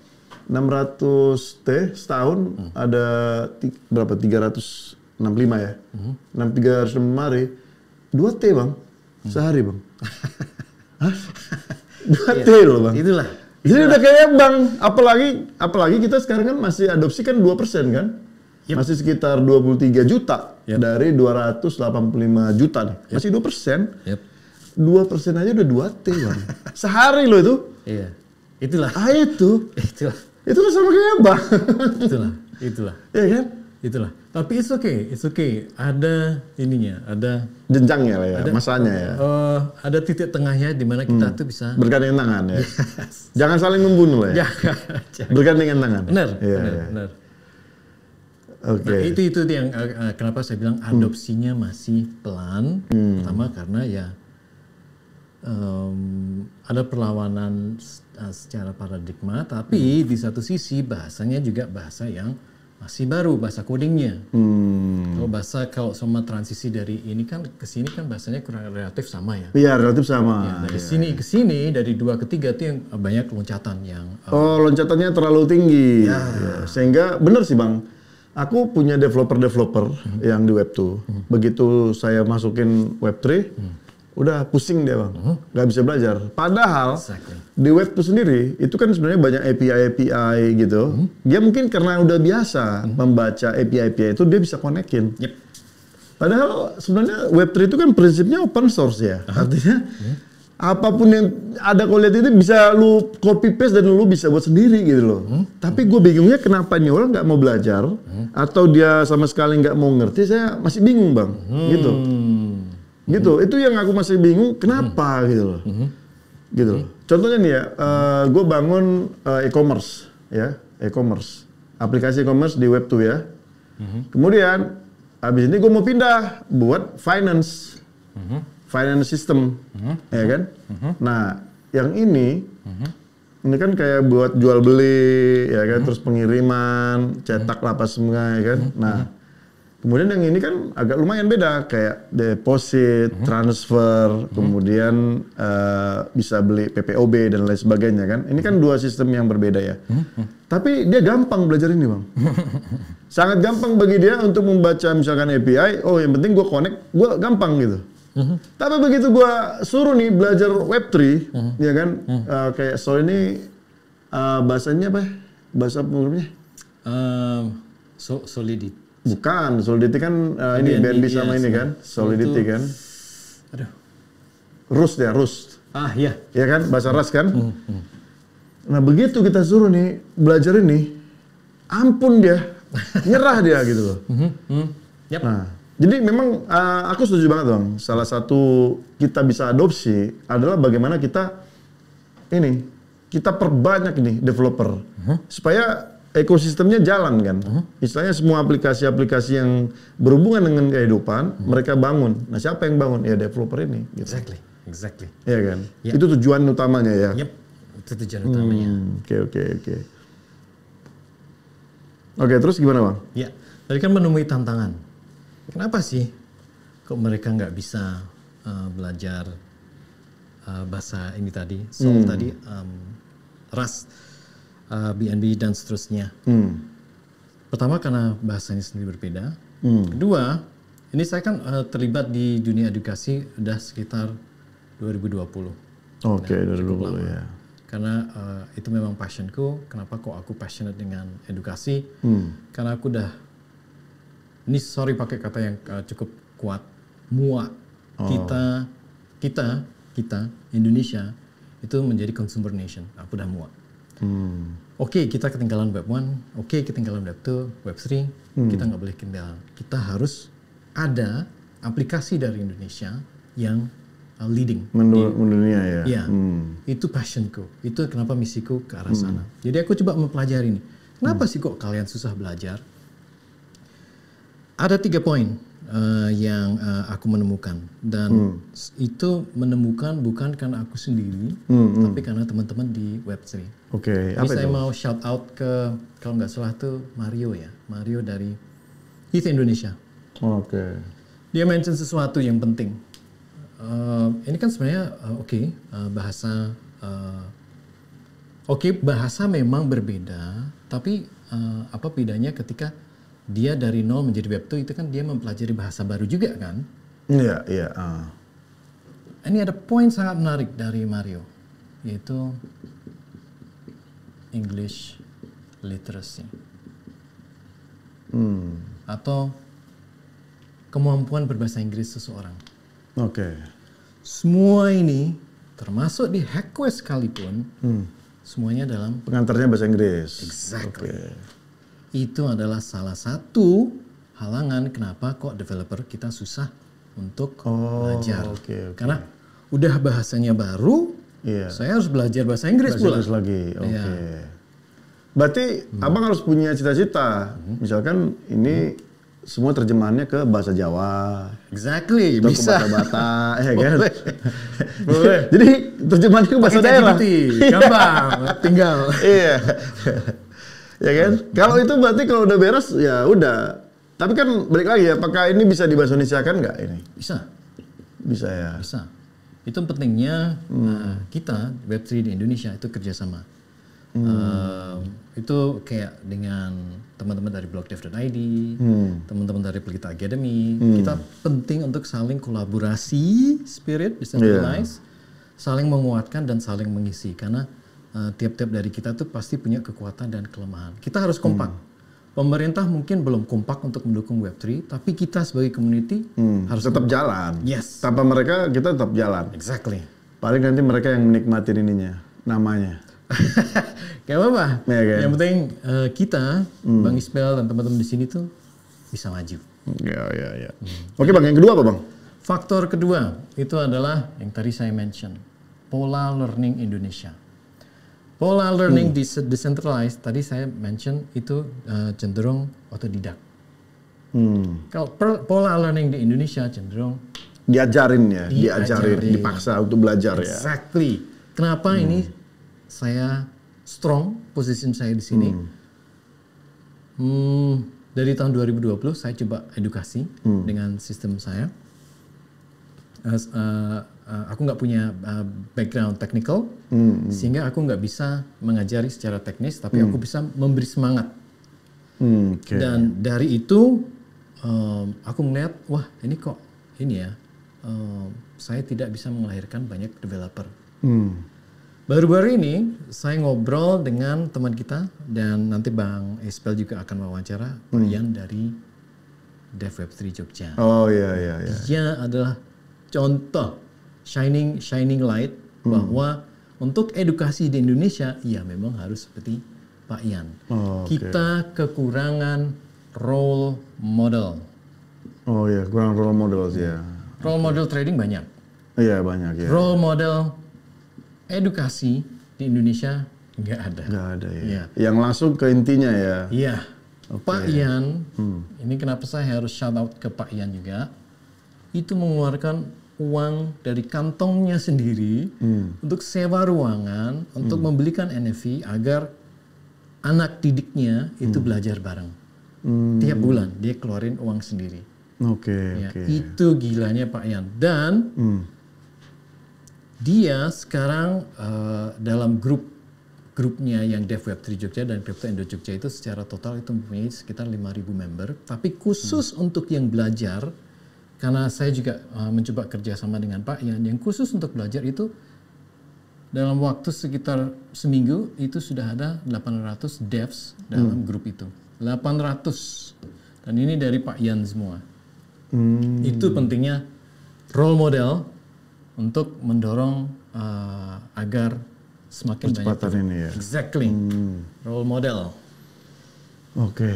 600 T setahun ada berapa? 365 ya. 365 hari 2 T Bang. Sehari Bang. Hah? 2 T loh Bang. Itulah. Jadi udah kayak Bang. Apalagi kita sekarang kan masih adopsi kan 2% kan. Masih sekitar 23 juta dari 285 juta nih. Masih 2%. 2% aja udah 2 T Bang. Sehari loh itu. Iya. Itulah. Itulah sama kayak Bang. Itulah. Iya kan? Itulah. Tapi it's okay. Ada ininya, ada jenjangnya lah ya, masanya ya. Ada titik tengahnya di mana kita tuh bisa bergandengan tangan ya. Jangan saling membunuh lah ya. Jangan. Bergandengan tangan. Benar. Oke. Nah, itu yang kenapa saya bilang adopsinya masih pelan. Pertama karena ya ada perlawanan secara paradigma, tapi di satu sisi bahasanya juga bahasa yang masih baru, bahasa codingnya. Kalau sama transisi dari ini kan ke sini kan bahasanya kurang relatif sama ya. Iya, relatif sama. Ya, dari sini ke sini, dari 2 ke 3 itu yang banyak loncatan yang loncatannya terlalu tinggi. Ya, sehingga benar sih Bang. Aku punya developer yang di Web 2. Begitu saya masukin Web 3, udah pusing dia Bang, nggak bisa belajar. Padahal di Web 2 sendiri itu kan sebenarnya banyak API gitu. Dia mungkin karena udah biasa membaca API itu dia bisa konekin. Padahal sebenarnya Web 3 itu kan prinsipnya open source ya. Artinya apapun yang ada kau lihat itu bisa lu copy paste dan lu bisa buat sendiri gitu loh. Tapi gue bingungnya kenapa nih orang nggak mau belajar atau dia sama sekali nggak mau ngerti. Saya masih bingung Bang, gitu. Itu yang aku masih bingung kenapa gitu loh. Gitu loh. Contohnya nih ya, gue bangun e-commerce ya, aplikasi e-commerce di Web 2 ya. Kemudian habis ini gue mau pindah buat finance system, ya kan? Nah, yang ini kan kayak buat jual beli, ya kan? Terus pengiriman, cetak lapas semua, ya kan? Nah, kemudian yang ini kan agak lumayan beda, kayak deposit, transfer, kemudian bisa beli PPOB dan lain sebagainya kan. Ini kan 2 sistem yang berbeda ya. Tapi dia gampang belajar ini Bang. Sangat gampang bagi dia untuk membaca misalkan API, yang penting gue connect, gue gampang gitu. Tapi begitu gue suruh nih belajar Web3, ya kan, kayak soal ini bahasanya apa? Bahasa programnya? Solidity. Bukan, Solidity kan ini BNB sama ini kan, Solidity kan. Aduh. Rust. Iya. Ya kan, bahasa Rust kan. Nah begitu kita suruh nih belajar ini, ampun dia, nyerah dia gitu loh. Nah, jadi memang aku setuju banget Bang. Salah satu kita bisa adopsi adalah bagaimana kita perbanyak nih developer supaya ekosistemnya jalan kan. Istilahnya semua aplikasi-aplikasi yang berhubungan dengan kehidupan mereka bangun. Nah siapa yang bangun? Ya developer ini. Gitu. Exactly. Iya kan. Itu tujuan utamanya ya. Itu tujuan utamanya. Oke. Oke, terus gimana Bang? Ya, tadi kan menemui tantangan. Kenapa sih kok mereka nggak bisa belajar bahasa ini tadi, soal tadi ras, BNB dan seterusnya. Pertama karena bahasanya sendiri berbeda. Kedua, ini saya kan terlibat di dunia edukasi udah sekitar 2020. Oke, 2020 ya. Karena itu memang passionku. Kenapa kok aku passionate dengan edukasi? Karena aku udah, ini sorry pakai kata yang cukup kuat, muak. Kita Indonesia itu menjadi consumer nation. Aku udah muak. Oke, kita ketinggalan web 1, oke ketinggalan web 2, web 3, kita nggak boleh ketinggalan. Kita harus ada aplikasi dari Indonesia yang leading. Mendunia ya? Iya, itu passionku. Itu kenapa misiku ke arah sana. Jadi aku coba mempelajari ini. Kenapa sih kok kalian susah belajar? Ada 3 poin yang aku menemukan. Dan itu menemukan bukan karena aku sendiri, tapi karena teman-teman di Web3. Oke, apa saya mau shout out ke, kalau nggak salah tuh Mario ya. Mario dari Heath Indonesia. Oke. Dia mention sesuatu yang penting. Ini kan sebenarnya bahasa bahasa memang berbeda, tapi apa bedanya ketika dia dari nol menjadi web 2 itu kan dia mempelajari bahasa baru juga kan? Iya. Ini ada poin sangat menarik dari Mario, yaitu English literacy. Atau kemampuan berbahasa Inggris seseorang. Oke. Semua ini termasuk di Hackquest sekalipun, semuanya dalam pengantarnya bahasa Inggris. Exactly. Itu adalah salah satu halangan kenapa kok developer kita susah untuk belajar. Karena udah bahasanya baru, saya harus belajar bahasa Inggris pula. Lagi. Berarti abang harus punya cita-cita. Misalkan ini semua terjemahannya ke bahasa Jawa. Exactly, bisa. Ke Bata, ya kan? Boleh. Jadi terjemahannya ke bahasa daerah. Gampang, tinggal. Iya. Ya kan? Kalau itu berarti kalau udah beres ya udah. Tapi kan balik lagi ya, apakah ini bisa dibahasa Indonesia kan nggak ini? Bisa ya. Bisa. Itu pentingnya kita Web3 di Indonesia itu kerjasama. Itu kayak dengan teman-teman dari blogdev.id, teman-teman dari Pelita Academy, kita penting untuk saling kolaborasi, spirit, decentralized, saling menguatkan dan saling mengisi karena tiap-tiap dari kita tuh pasti punya kekuatan dan kelemahan. Kita harus kompak. Pemerintah mungkin belum kompak untuk mendukung Web3, tapi kita sebagai community harus tetap kompak. jalan. Yes. Tanpa mereka kita tetap jalan. Exactly. Paling nanti mereka yang menikmatin ininya, namanya. Gak apa-apa. Ya, kan? Yang penting kita, Bang Isbel dan teman-teman di sini tuh bisa maju. Ya. Oke Bang, yang kedua apa Bang? Faktor kedua itu adalah yang tadi saya mention, pola learning Indonesia. Pola learning decentralized, tadi saya mention itu cenderung otodidak. Kalau pola learning di Indonesia cenderung diajarin, dipaksa untuk belajar. Exactly. Kenapa ini saya strong position saya di sini? Dari tahun 2020 saya coba edukasi dengan sistem saya. Aku nggak punya background technical, sehingga aku nggak bisa mengajari secara teknis, tapi aku bisa memberi semangat. Dan dari itu aku melihat, wah ini kok ini ya, saya tidak bisa melahirkan banyak developer. Baru-baru ini saya ngobrol dengan teman kita dan nanti Bang Isbel juga akan wawancara Ian dari DevWeb3 Jogja. Oh iya. Dia adalah contoh shining light bahwa untuk edukasi di Indonesia ya memang harus seperti Pak Ian. Kita kekurangan role model. Oh iya, kurang role model sih ya. Role model trading banyak. Iya banyak ya. Role model edukasi di Indonesia nggak ada. Nggak ada ya. Yang langsung ke intinya ya. Iya. Pak Ian, ini kenapa saya harus shout out ke Pak Ian juga, itu mengeluarkan uang dari kantongnya sendiri untuk sewa ruangan, untuk membelikan NFT agar anak didiknya itu belajar bareng. Tiap bulan dia keluarin uang sendiri. Oke. Itu gilanya Pak Yan. Dan dia sekarang dalam grupnya yang Dev Web3 Jogja dan Crypto Indo Jogja itu secara total itu mempunyai sekitar 5.000 member. Tapi khusus untuk yang belajar, karena saya juga mencoba kerjasama dengan Pak Yan, yang khusus untuk belajar itu dalam waktu sekitar seminggu itu sudah ada 800 devs dalam grup itu. 800. Dan ini dari Pak Yan semua. Itu pentingnya role model untuk mendorong agar semakin percepatan banyak. Ini ya. Exactly. Role model. Oke,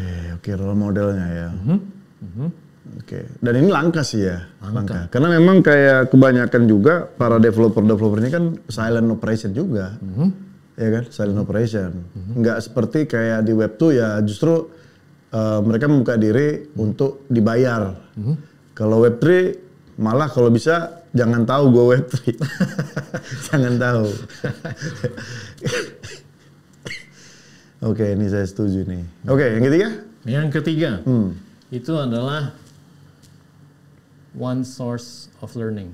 role modelnya ya. Oke. Dan ini langka sih ya. Langka. Karena memang kayak kebanyakan juga para developer ini kan silent operation juga. Ya kan, silent operation. Nggak seperti kayak di Web2 ya justru mereka membuka diri untuk dibayar. Kalau Web3 malah kalau bisa jangan tahu gue Web3. Jangan tahu. Oke, ini saya setuju nih. Oke, yang ketiga? Yang ketiga itu adalah one source of learning.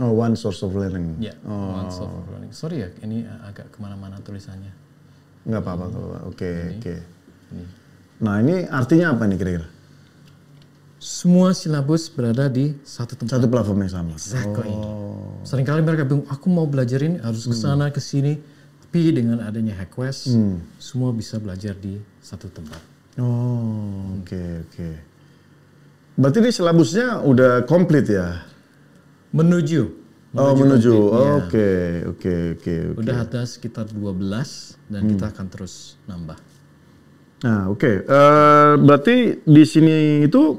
Oh, one source of learning. Ya, one source of learning. Sorry ya, ini agak kemana-mana tulisannya. Nggak apa-apa. Oke. Nah, ini artinya apa nih kira-kira? Semua silabus berada di satu tempat. Satu platform yang sama. Exactly. Seringkali mereka bingung, aku mau belajar ini harus ke sana ke sini. Tapi dengan adanya HackQuest, semua bisa belajar di satu tempat. Oke. Berarti ini silabusnya udah komplit ya? Menuju. Menuju. Oke. Udah ada sekitar 12 dan kita akan terus nambah. Nah, oke. Berarti di sini itu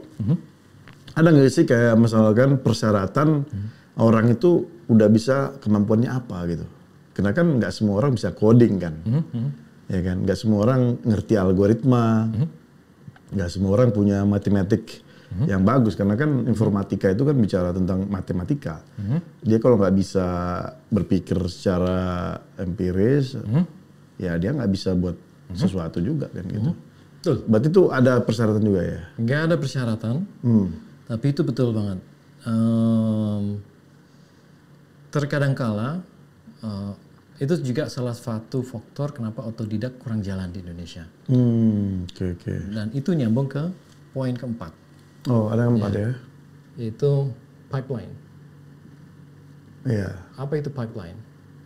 ada nggak sih kayak misalkan persyaratan orang itu udah bisa kemampuannya apa gitu? Karena kan nggak semua orang bisa coding kan, ya kan? Nggak semua orang ngerti algoritma, nggak semua orang punya matematik yang bagus. Karena kan informatika itu kan bicara tentang matematika. Dia kalau nggak bisa berpikir secara empiris, ya dia nggak bisa buat sesuatu juga kan gitu. Betul. Berarti itu ada persyaratan juga ya? Nggak ada persyaratan, tapi itu betul banget. Terkadang kala itu juga salah satu faktor kenapa otodidak kurang jalan di Indonesia. Oke. Dan itu nyambung ke poin keempat. Oh, ada yang keempat ya? Yaitu pipeline. Iya. Apa itu pipeline?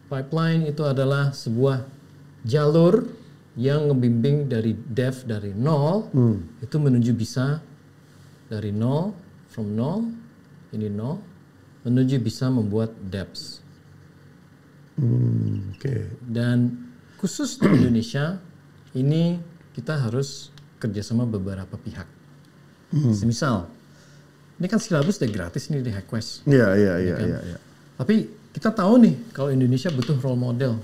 Pipeline itu adalah sebuah jalur yang membimbing dari dev dari nol itu menuju bisa dari nol, from nol, ini nol, menuju bisa membuat dapps. Dan khusus di Indonesia ini kita harus kerjasama beberapa pihak. Semisal, ini kan silabus udah gratis nih di HackQuest. Iya. Tapi kita tahu nih kalau Indonesia butuh role model.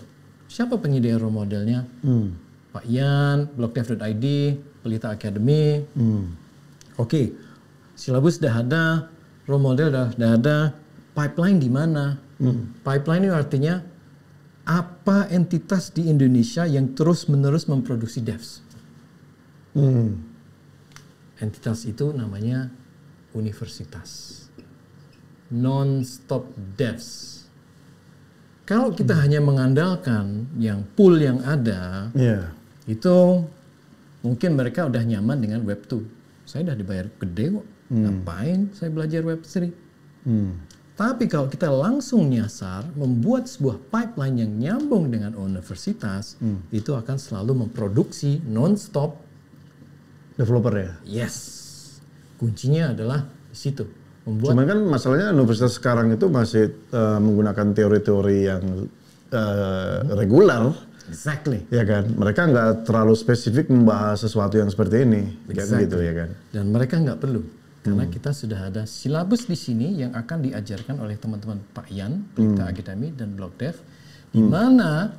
Siapa penyedia role modelnya? Pak Yan, blogdev.id, Pelita Academy. Oke, silabus udah ada, role model udah ada, pipeline di mana? Pipeline itu artinya apa entitas di Indonesia yang terus-menerus memproduksi devs? Entitas itu namanya universitas. Non-stop devs. Kalau kita hanya mengandalkan yang pool yang ada, itu mungkin mereka udah nyaman dengan Web2. Saya udah dibayar gede kok, ngapain saya belajar Web3? Tapi kalau kita langsung nyasar, membuat sebuah pipeline yang nyambung dengan universitas, itu akan selalu memproduksi non-stop developer ya? Yes. Kuncinya adalah di situ. Cuman kan masalahnya universitas sekarang itu masih menggunakan teori-teori yang reguler. Exactly. Ya kan? Mereka nggak terlalu spesifik membahas sesuatu yang seperti ini. Exactly. Gitu ya kan? Dan mereka nggak perlu. Karena kita sudah ada silabus di sini yang akan diajarkan oleh teman-teman Pak Yan, Pelita Academy dan Blogdev, di mana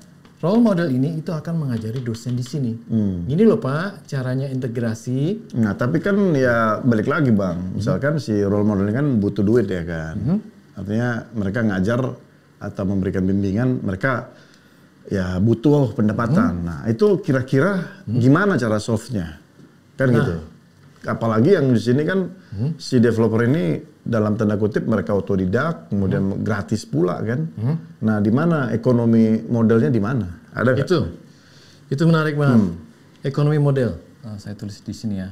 role model ini itu akan mengajari dosen di sini. Gini loh Pak, caranya integrasi. Nah, tapi kan ya balik lagi Bang. Misalkan si role model ini kan butuh duit ya kan. Artinya mereka ngajar atau memberikan bimbingan, mereka ya butuh pendapatan. Nah, itu kira-kira gimana cara solve-nya? Kan gitu. Apalagi yang di sini kan si developer ini dalam tanda kutip mereka otodidak, kemudian gratis pula kan. Nah, di mana ekonomi modelnya di mana? Ada nggak? Itu menarik banget. Ekonomi model. Saya tulis di sini ya,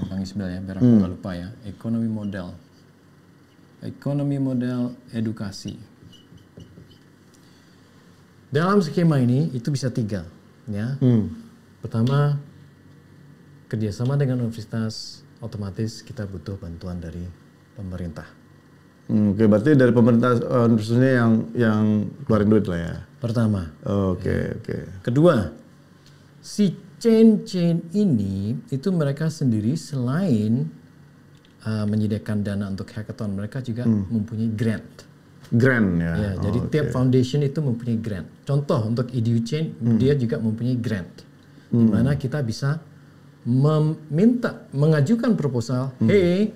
Bang Ismail ya, biar aku nggak lupa ya. Ekonomi model. Ekonomi model edukasi. Dalam skema ini itu bisa 3, ya. Pertama, kerjasama dengan universitas, otomatis kita butuh bantuan dari pemerintah. Oke, berarti dari pemerintah universitasnya yang keluarin duit lah ya. Pertama. Oke. Kedua, si chain ini itu mereka sendiri selain menyediakan dana untuk hackathon, mereka juga mempunyai grant. Grant ya. Jadi tiap foundation itu mempunyai grant. Contoh untuk EduChain dia juga mempunyai grant, di mana kita bisa mengajukan proposal, hey,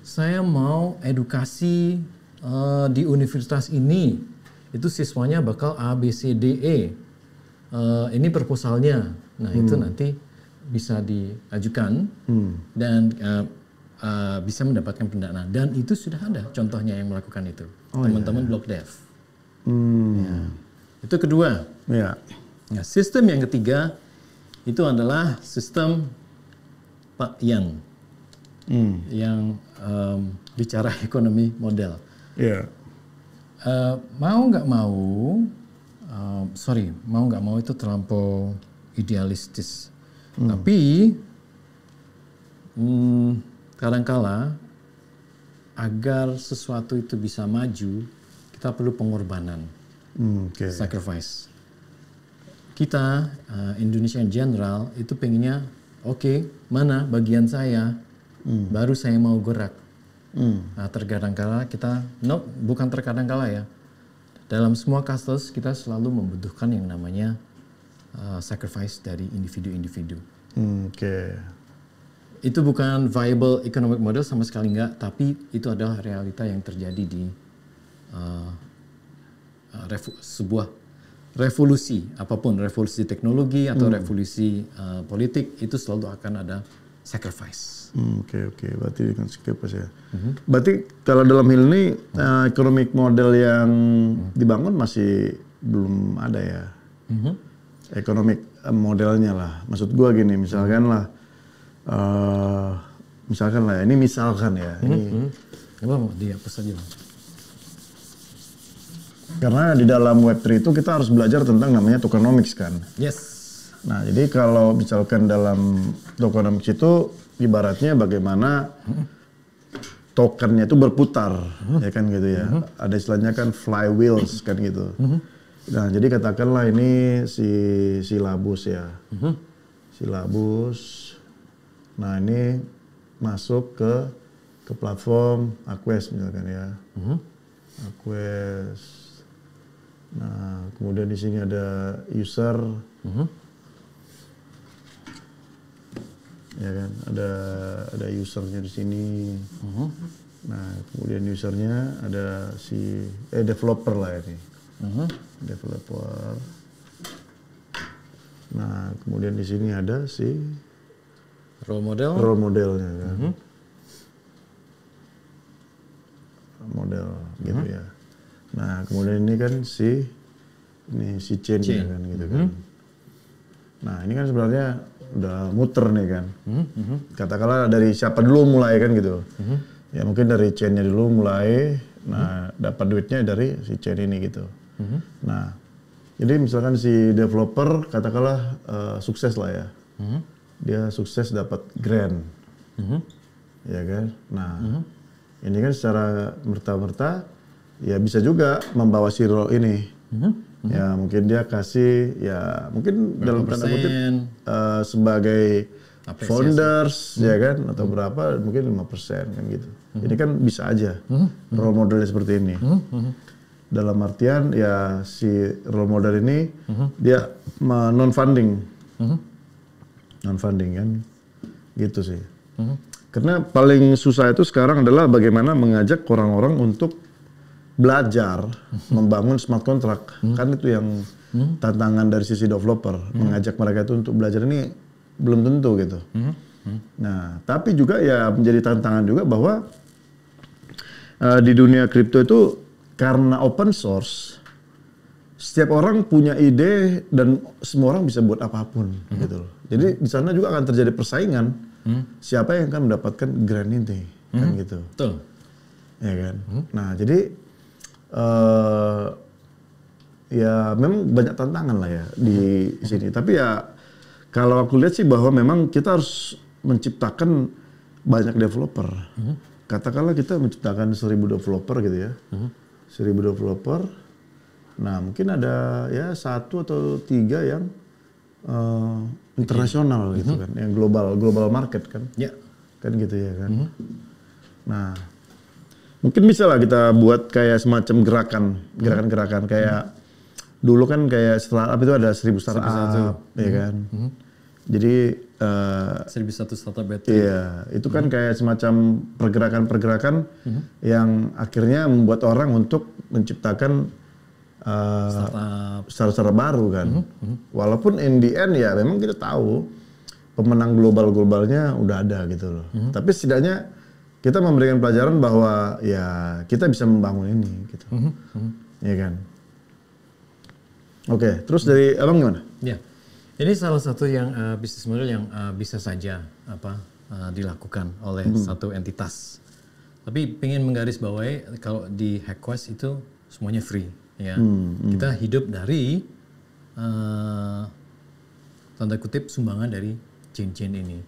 saya mau edukasi di universitas ini, itu siswanya bakal A, B, C, D, E. Ini proposalnya. Nah itu nanti bisa diajukan dan bisa mendapatkan pendanaan. Dan itu sudah ada contohnya yang melakukan itu. Teman-teman Blog Dev. Ya. Itu kedua. Ya. Nah, sistem yang ketiga itu adalah sistem Pak Yan. Yang bicara ekonomi model. Mau nggak mau itu terlampau idealistis. Tapi kadangkala agar sesuatu itu bisa maju, kita perlu pengorbanan, sacrifice. Kita Indonesia in general itu pengennya, mana bagian saya? Baru saya mau gerak. Nah, terkadang-kala kita, bukan terkadang-kala ya. Dalam semua kasus kita selalu membutuhkan yang namanya sacrifice dari individu-individu. Itu bukan viable economic model sama sekali enggak, tapi itu adalah realita yang terjadi di sebuah revolusi apapun, revolusi teknologi atau revolusi politik, itu selalu akan ada sacrifice. Oke. Berarti dengan sacrifice ya. Berarti kalau dalam hal ini economic model yang dibangun masih belum ada ya. Economic modelnya lah. Maksud gua gini, misalkan lah ini misalkan ya. Apa mau dihapus aja Bang? Karena di dalam Web3 itu kita harus belajar tentang namanya tokenomics kan. Yes. Nah, jadi kalau misalkan dalam tokenomics itu ibaratnya bagaimana tokennya itu berputar, ya kan gitu ya. Ada istilahnya kan flywheels kan gitu. Nah, jadi katakanlah ini si silabus ya. Silabus. Nah, ini masuk ke platform Aquest misalkan ya. Aquest. Nah, kemudian di sini ada user. Ya kan, ada usernya di sini. Nah, kemudian usernya ada si developer lah ini. Developer. Nah, kemudian di sini ada si role model. Role modelnya kan. Model gitu ya. Nah, kemudian ini kan si chain. Kan gitu kan. Nah, ini kan sebenarnya udah muter nih kan. Katakanlah dari siapa dulu mulai kan gitu. Ya mungkin dari chainnya dulu mulai. Nah, dapat duitnya dari si chain ini gitu. Nah, jadi misalkan si developer katakanlah sukses lah ya. Dia sukses dapat grant. Ya kan. Nah, ini kan secara merta-merta ya bisa juga membawa si role ini. Ya mungkin dia kasih ya mungkin dalam tanda kutip sebagai apresiasi. Founders ya kan atau berapa mungkin 5% kan gitu. Ini kan bisa aja role modelnya seperti ini. Dalam artian ya si role model ini dia non-funding. Non-funding kan. Gitu sih. Karena paling susah itu sekarang adalah bagaimana mengajak orang-orang untuk belajar membangun smart contract. Kan itu yang tantangan dari sisi developer. Mengajak mereka itu untuk belajar ini belum tentu gitu. Nah, tapi juga ya menjadi tantangan juga bahwa di dunia kripto itu karena open source, setiap orang punya ide dan semua orang bisa buat apapun gitu loh. Jadi di sana juga akan terjadi persaingan. Siapa yang akan mendapatkan grant ini kan gitu. Betul. Ya kan. Nah, jadi ya memang banyak tantangan lah ya di sini. Tapi ya kalau aku lihat sih bahwa memang kita harus menciptakan banyak developer. Katakanlah kita menciptakan 1000 developer gitu ya. 1000 developer. Nah, mungkin ada ya 1 atau 3 yang internasional gitu kan, yang global market kan. Kan gitu ya kan. Nah, mungkin bisa lah kita buat kayak semacam gerakan kayak dulu kan kayak startup itu ada 1000 startup ya kan. Jadi 1001 startup battery. Iya, itu kan kayak semacam pergerakan-pergerakan yang akhirnya membuat orang untuk menciptakan startup baru kan. Walaupun in the end ya memang kita tahu pemenang globalnya udah ada gitu loh. Tapi setidaknya kita memberikan pelajaran bahwa ya kita bisa membangun ini gitu. Ya kan. Oke, terus dari abang gimana? Ya. Ini salah satu yang bisnis model yang bisa saja dilakukan oleh satu entitas. Tapi pengen menggarisbawahi kalau di HackQuest itu semuanya free. Ya, kita hidup dari tanda kutip sumbangan dari chain-chain ini.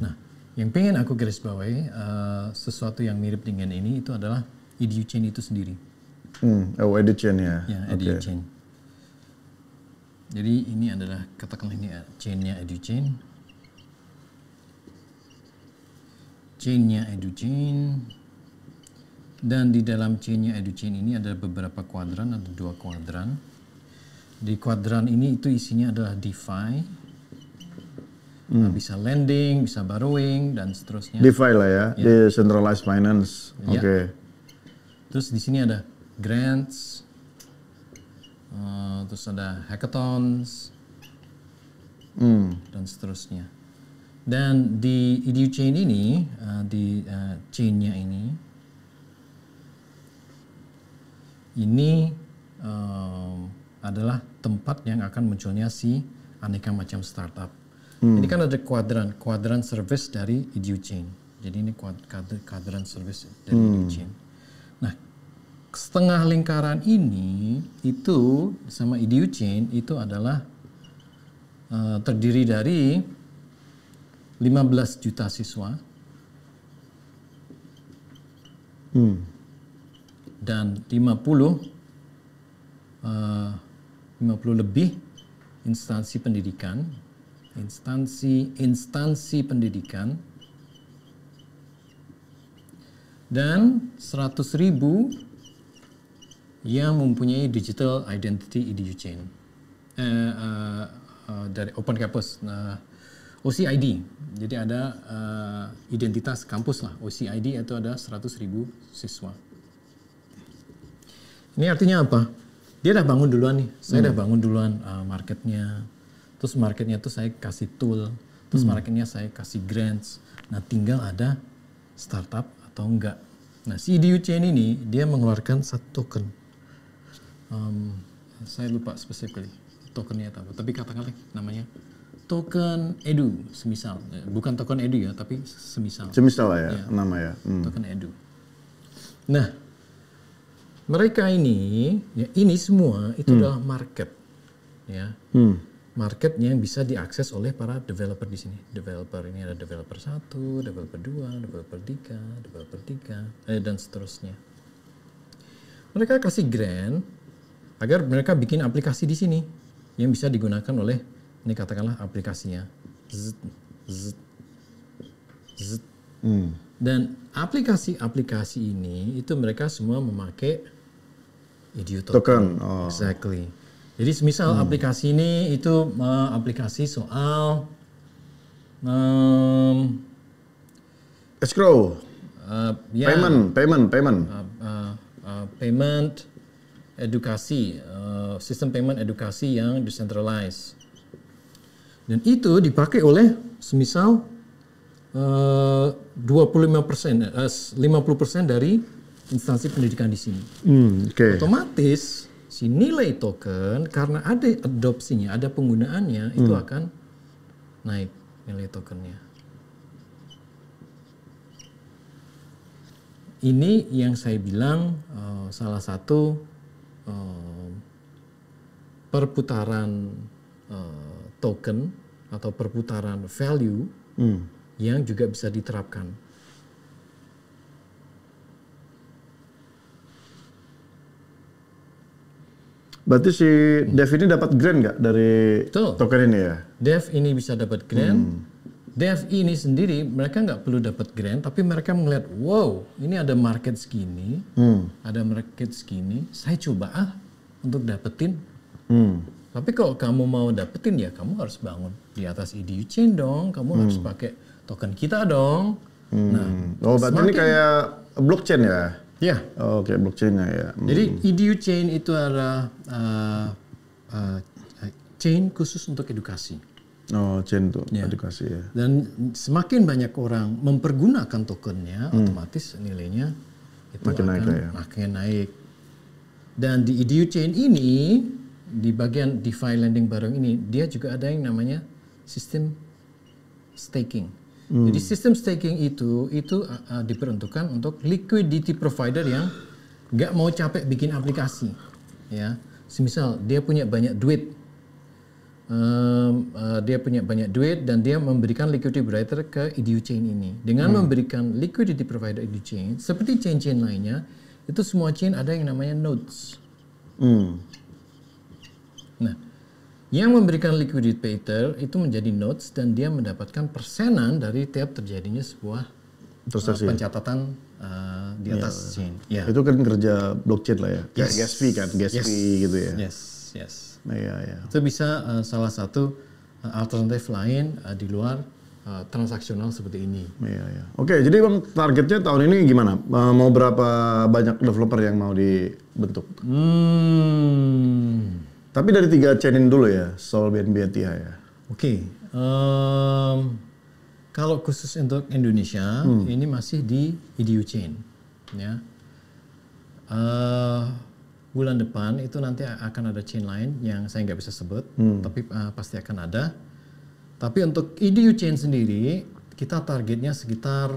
Nah, yang pengen aku garisbawahi sesuatu yang mirip dengan ini itu adalah EduChain itu sendiri. EduChain ya. Ya, EduChain. Jadi ini adalah katakanlah ini chain-nya EduChain. Chain-nya EduChain. Dan di dalam chain-nya EduChain ini ada beberapa kuadran, ada 2 kuadran. Di kuadran ini itu isinya adalah DeFi, bisa lending, bisa borrowing dan seterusnya. DeFi lah ya, decentralized finance. Oke. Terus di sini ada grants, terus ada hackathons, dan seterusnya. Dan di EduChain ini, di chain-nya ini adalah tempat yang akan munculnya si aneka macam startup. Ini kan ada kuadran service dari EduChain. Jadi ini kuadran service dari EduChain. Nah, setengah lingkaran ini itu sama EduChain itu adalah terdiri dari 15 juta siswa. Dan 50 lebih instansi pendidikan, instansi pendidikan, dan 100.000 yang mempunyai digital identity EduChain dari Open Campus, OCID. Jadi ada identitas kampus lah, OCID itu ada 100.000 siswa. Ini artinya apa? Dia dah bangun duluan nih. Saya dah bangun duluan marketnya. Terus marketnya tuh saya kasih tool. Terus marketnya saya kasih grants. Nah, tinggal ada startup atau enggak. Nah, si EduChain ini dia mengeluarkan satu token. Saya lupa specifically tokennya apa. Tapi katakanlah namanya token edu, semisal. Bukan token edu ya, tapi semisal. Semisal lah ya, nama ya. Token edu. Nah, mereka ini, ya ini semua itu adalah market, ya, market yang bisa diakses oleh para developer di sini. Developer ini ada developer 1, developer 2, developer 3, dan seterusnya. Mereka kasih grant agar mereka bikin aplikasi di sini yang bisa digunakan oleh, ini katakanlah aplikasinya, Dan aplikasi-aplikasi ini itu mereka semua memakai EDU token. Exactly. Jadi semisal aplikasi ini itu aplikasi soal escrow, payment edukasi, sistem payment edukasi yang decentralized. Dan itu dipakai oleh semisal 50% dari instansi pendidikan di sini. Otomatis si nilai token karena ada adopsinya, ada penggunaannya itu akan naik nilai tokennya. Ini yang saya bilang salah satu perputaran token atau perputaran value yang juga bisa diterapkan. Berarti si Dev ini dapat grant nggak dari token ini ya? Dev ini bisa dapat grant. Dev ini sendiri mereka nggak perlu dapat grant, tapi mereka melihat, wow, ini ada market segini, saya coba untuk dapetin. Tapi kalau kamu mau dapetin ya kamu harus bangun di atas EDU chain dong, kamu harus pakai token kita dong. Berarti ini kayak blockchain ya? Ya. Kayak blockchainnya ya. Jadi EDU chain itu adalah chain khusus untuk edukasi. Chain untuk edukasi ya. Dan semakin banyak orang mempergunakan tokennya, otomatis nilainya itu makin naik. Dan di EDU chain ini, di bagian DeFi lending bareng ini, dia juga ada yang namanya sistem staking. Jadi sistem staking itu diperuntukkan untuk liquidity provider yang nggak mau capek bikin aplikasi, ya. Semisal dia punya banyak duit, dan dia memberikan liquidity provider ke EDU chain ini. Dengan memberikan liquidity provider EDU chain, seperti chain-chain lainnya, itu semua chain ada yang namanya nodes. Nah, yang memberikan liquidity provider itu menjadi nodes dan dia mendapatkan persenan dari tiap terjadinya sebuah pencatatan di atas chain. Ya. Itu kan kerja blockchain lah ya. Kayak gas fee kan, gitu ya. Yes. Ya. Itu bisa salah satu alternatif lain di luar transaksional seperti ini. Iya. Oke, jadi Bang targetnya tahun ini gimana? Mau berapa banyak developer yang mau dibentuk? Tapi dari 3 chain ini dulu ya, Sol, BNB, ETH ya. Oke. Kalau khusus untuk Indonesia, ini masih di EDU chain. Ya. Bulan depan itu nanti akan ada chain lain yang saya nggak bisa sebut, tapi pasti akan ada. Tapi untuk EDU chain sendiri, kita targetnya sekitar,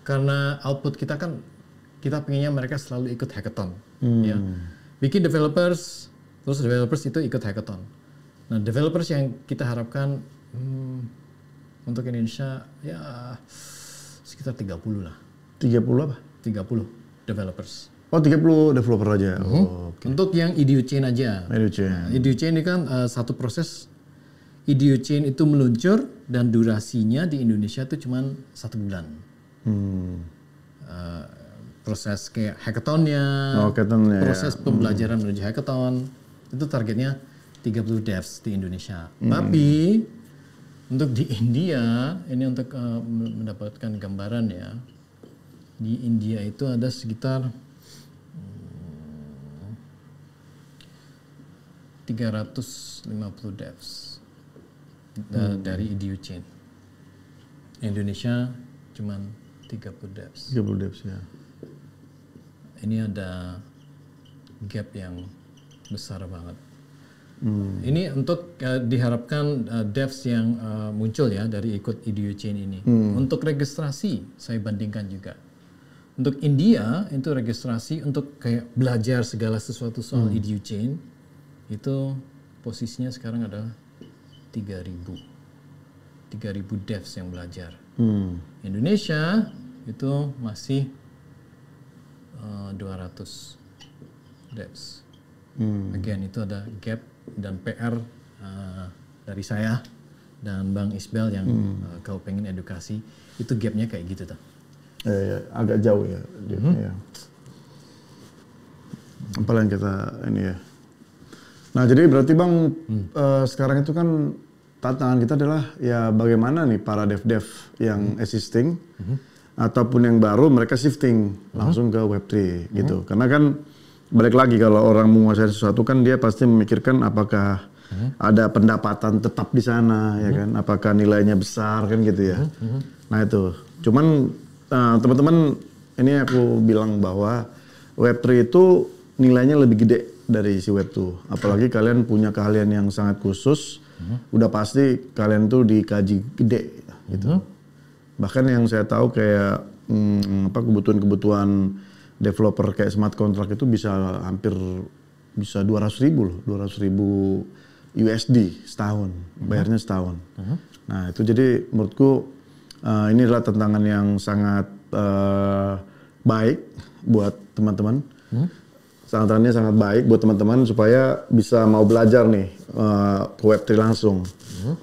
karena output kita kan, kita pengennya mereka selalu ikut hackathon. Ya. Bikin developers, terus developers itu ikut hackathon. Nah, developers yang kita harapkan untuk Indonesia ya sekitar 30 lah. 30 apa? 30 developers. 30 developer aja. Okay. Untuk yang EDU chain aja. EDU chain ini kan satu proses. EDU chain itu meluncur dan durasinya di Indonesia itu cuma 1 bulan. Proses kayak hackathonnya, proses pembelajaran menuju hackathon, itu targetnya 30 devs di Indonesia. Tapi untuk di India, ini untuk mendapatkan gambaran ya, di India itu ada sekitar 350 devs dari EDU chain. Indonesia cuma 30 devs. 30 devs ya. Ini ada gap yang besar banget. Ini untuk diharapkan devs yang muncul ya dari ikut EDU chain ini. Untuk registrasi saya bandingkan juga. Untuk India itu registrasi untuk kayak belajar segala sesuatu soal EDU chain itu posisinya sekarang adalah 3.000 devs yang belajar. Indonesia itu masih 200 devs. Again itu ada gap dan PR dari saya dan Bang Isbel yang kalau pengen edukasi itu gapnya kayak gitu tuh. Agak jauh ya. Apa yang kita ini ya. Nah jadi berarti Bang sekarang itu kan tantangan kita adalah ya bagaimana nih para dev-dev yang existing ataupun yang baru mereka shifting langsung ke Web3 gitu. Karena kan balik lagi kalau orang menguasai sesuatu kan dia pasti memikirkan apakah ada pendapatan tetap di sana ya kan, apakah nilainya besar kan gitu ya. Nah itu. Cuman teman-teman ini aku bilang bahwa Web3 itu nilainya lebih gede dari si Web2. Apalagi kalian punya keahlian yang sangat khusus, udah pasti kalian tuh dikaji gede gitu. Bahkan yang saya tahu kayak kebutuhan developer kayak smart contract itu bisa hampir 200.000 loh, 200.000 USD setahun, bayarnya setahun. Nah itu jadi menurutku ini adalah tantangan yang sangat baik buat teman-teman. Tantangannya sangat baik buat teman-teman supaya bisa mau belajar nih ke Web3 langsung.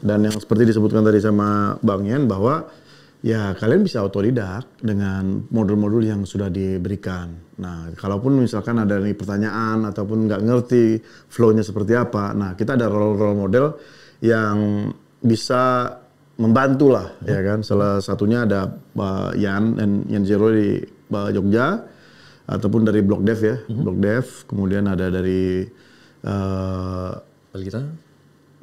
Dan yang seperti disebutkan tadi sama Bang Yen bahwa ya kalian bisa otodidak dengan modul-modul yang sudah diberikan. Nah kalaupun misalkan ada nih pertanyaan ataupun nggak ngerti flow-nya seperti apa, nah kita ada role model yang bisa membantu lah ya kan. Salah satunya ada Yan Zero di Jogja. Ataupun dari Blok Dev ya, Blok Dev, kemudian ada dari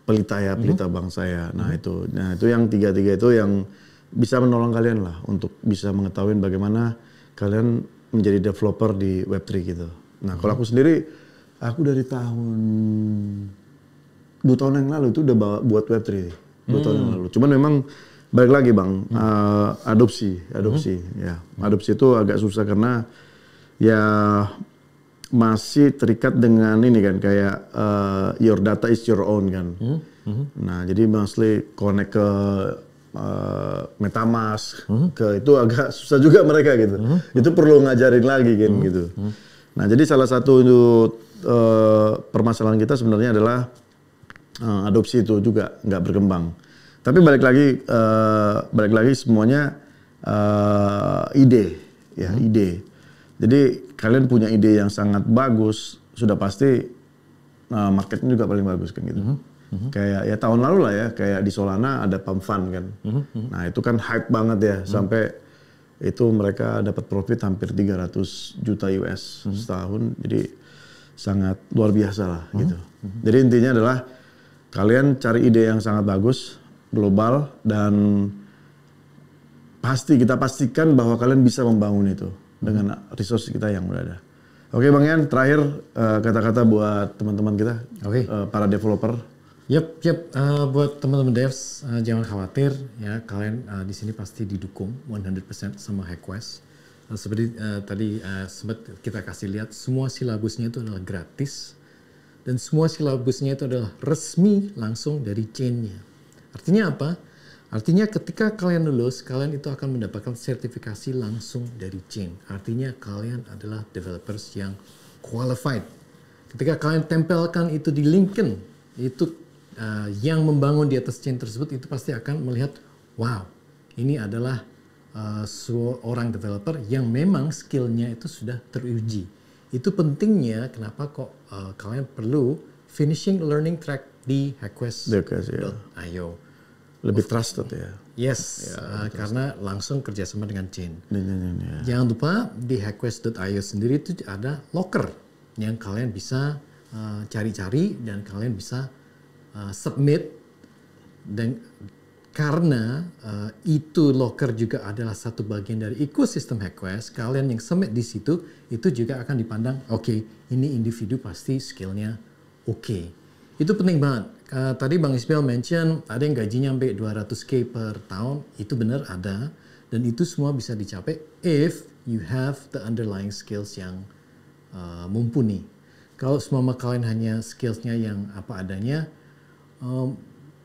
Pelita bangsa ya. Nah itu yang tiga-tiga itu yang bisa menolong kalian lah untuk bisa mengetahui bagaimana kalian menjadi developer di Web3 gitu. Nah kalau aku sendiri, aku dari 2 tahun yang lalu itu udah buat Web3, 2 tahun yang lalu. Cuman memang balik lagi Bang, adopsi ya, adopsi itu agak susah karena ya masih terikat dengan ini kan kayak your data is your own kan. Nah jadi mostly connect ke MetaMask ke itu agak susah juga mereka gitu. Itu perlu ngajarin lagi kan gitu. Nah jadi salah satu permasalahan kita sebenarnya adalah adopsi itu juga nggak berkembang. Tapi balik lagi semuanya ide ya ide. Jadi kalian punya ide yang sangat bagus, sudah pasti marketnya juga paling bagus kan gitu. Kayak ya tahun lalu lah ya, kayak di Solana ada pump fund kan. Nah itu kan hype banget ya, sampai itu mereka dapat profit hampir 300 juta US setahun. Jadi sangat luar biasa lah gitu. Jadi intinya adalah kalian cari ide yang sangat bagus, global, dan kita pastikan bahwa kalian bisa membangun itu dengan resource kita yang berada. Oke Bang Yan, terakhir kata-kata buat teman-teman kita, para developer. Buat teman-teman devs jangan khawatir ya, kalian di sini pasti didukung 100% sama Hackwest. Seperti tadi sempat kita kasih lihat, semua silabusnya itu adalah gratis dan semua silabusnya itu adalah resmi langsung dari chain-nya. Artinya apa? Artinya ketika kalian lulus, kalian itu akan mendapatkan sertifikasi langsung dari chain. Artinya kalian adalah developers yang qualified. Ketika kalian tempelkan itu di LinkedIn, itu yang membangun di atas chain tersebut itu pasti akan melihat, wow, ini adalah seorang developer yang memang skillnya itu sudah teruji. Itu pentingnya kenapa kok kalian perlu finishing learning track di hackwest.io. Lebih trusted ya. Yes, karena langsung kerjasama dengan chain. Jangan lupa di hackwest.io sendiri itu ada locker yang kalian bisa cari-cari dan kalian bisa submit. Dan karena itu locker juga adalah satu bagian dari ekosistem Hackwest, kalian yang submit di situ itu juga akan dipandang, oke, ini individu pasti skillnya oke. Itu penting banget. Tadi Bang Ismail mention ada yang gajinya sampai 200k per tahun, itu benar ada, dan itu semua bisa dicapai if you have the underlying skills yang mumpuni. Kalau semua kalian hanya skillsnya yang apa adanya,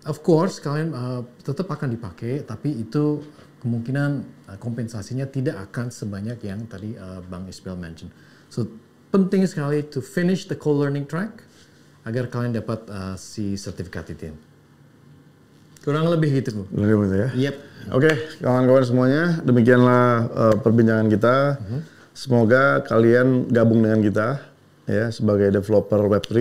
of course kalian tetap akan dipakai, tapi itu kemungkinan kompensasinya tidak akan sebanyak yang tadi Bang Ismail mention. So penting sekali to finish the co-learning track agar kalian dapat si sertifikat itu. Kurang lebih gitu. Kurang lebih ya. Yep. Oke, kawan-kawan semuanya, demikianlah perbincangan kita. Semoga kalian gabung dengan kita ya sebagai developer Web3,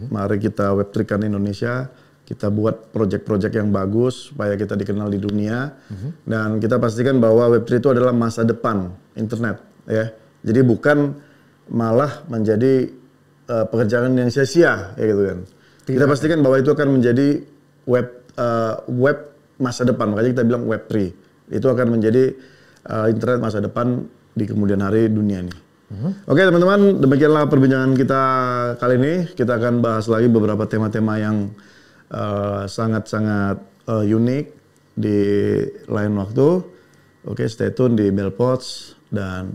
mari kita Web3-kan Indonesia, kita buat project-project yang bagus supaya kita dikenal di dunia, dan kita pastikan bahwa Web3 itu adalah masa depan internet, ya. Jadi bukan malah menjadi pekerjaan yang sia-sia, ya gitu kan. Kita pastikan bahwa itu akan menjadi web masa depan, makanya kita bilang Web3. Itu akan menjadi internet masa depan di kemudian hari dunia ini. Oke teman-teman, demikianlah perbincangan kita kali ini. Kita akan bahas lagi beberapa tema-tema yang sangat-sangat unik di lain waktu. Oke, stay tune di Bellpods dan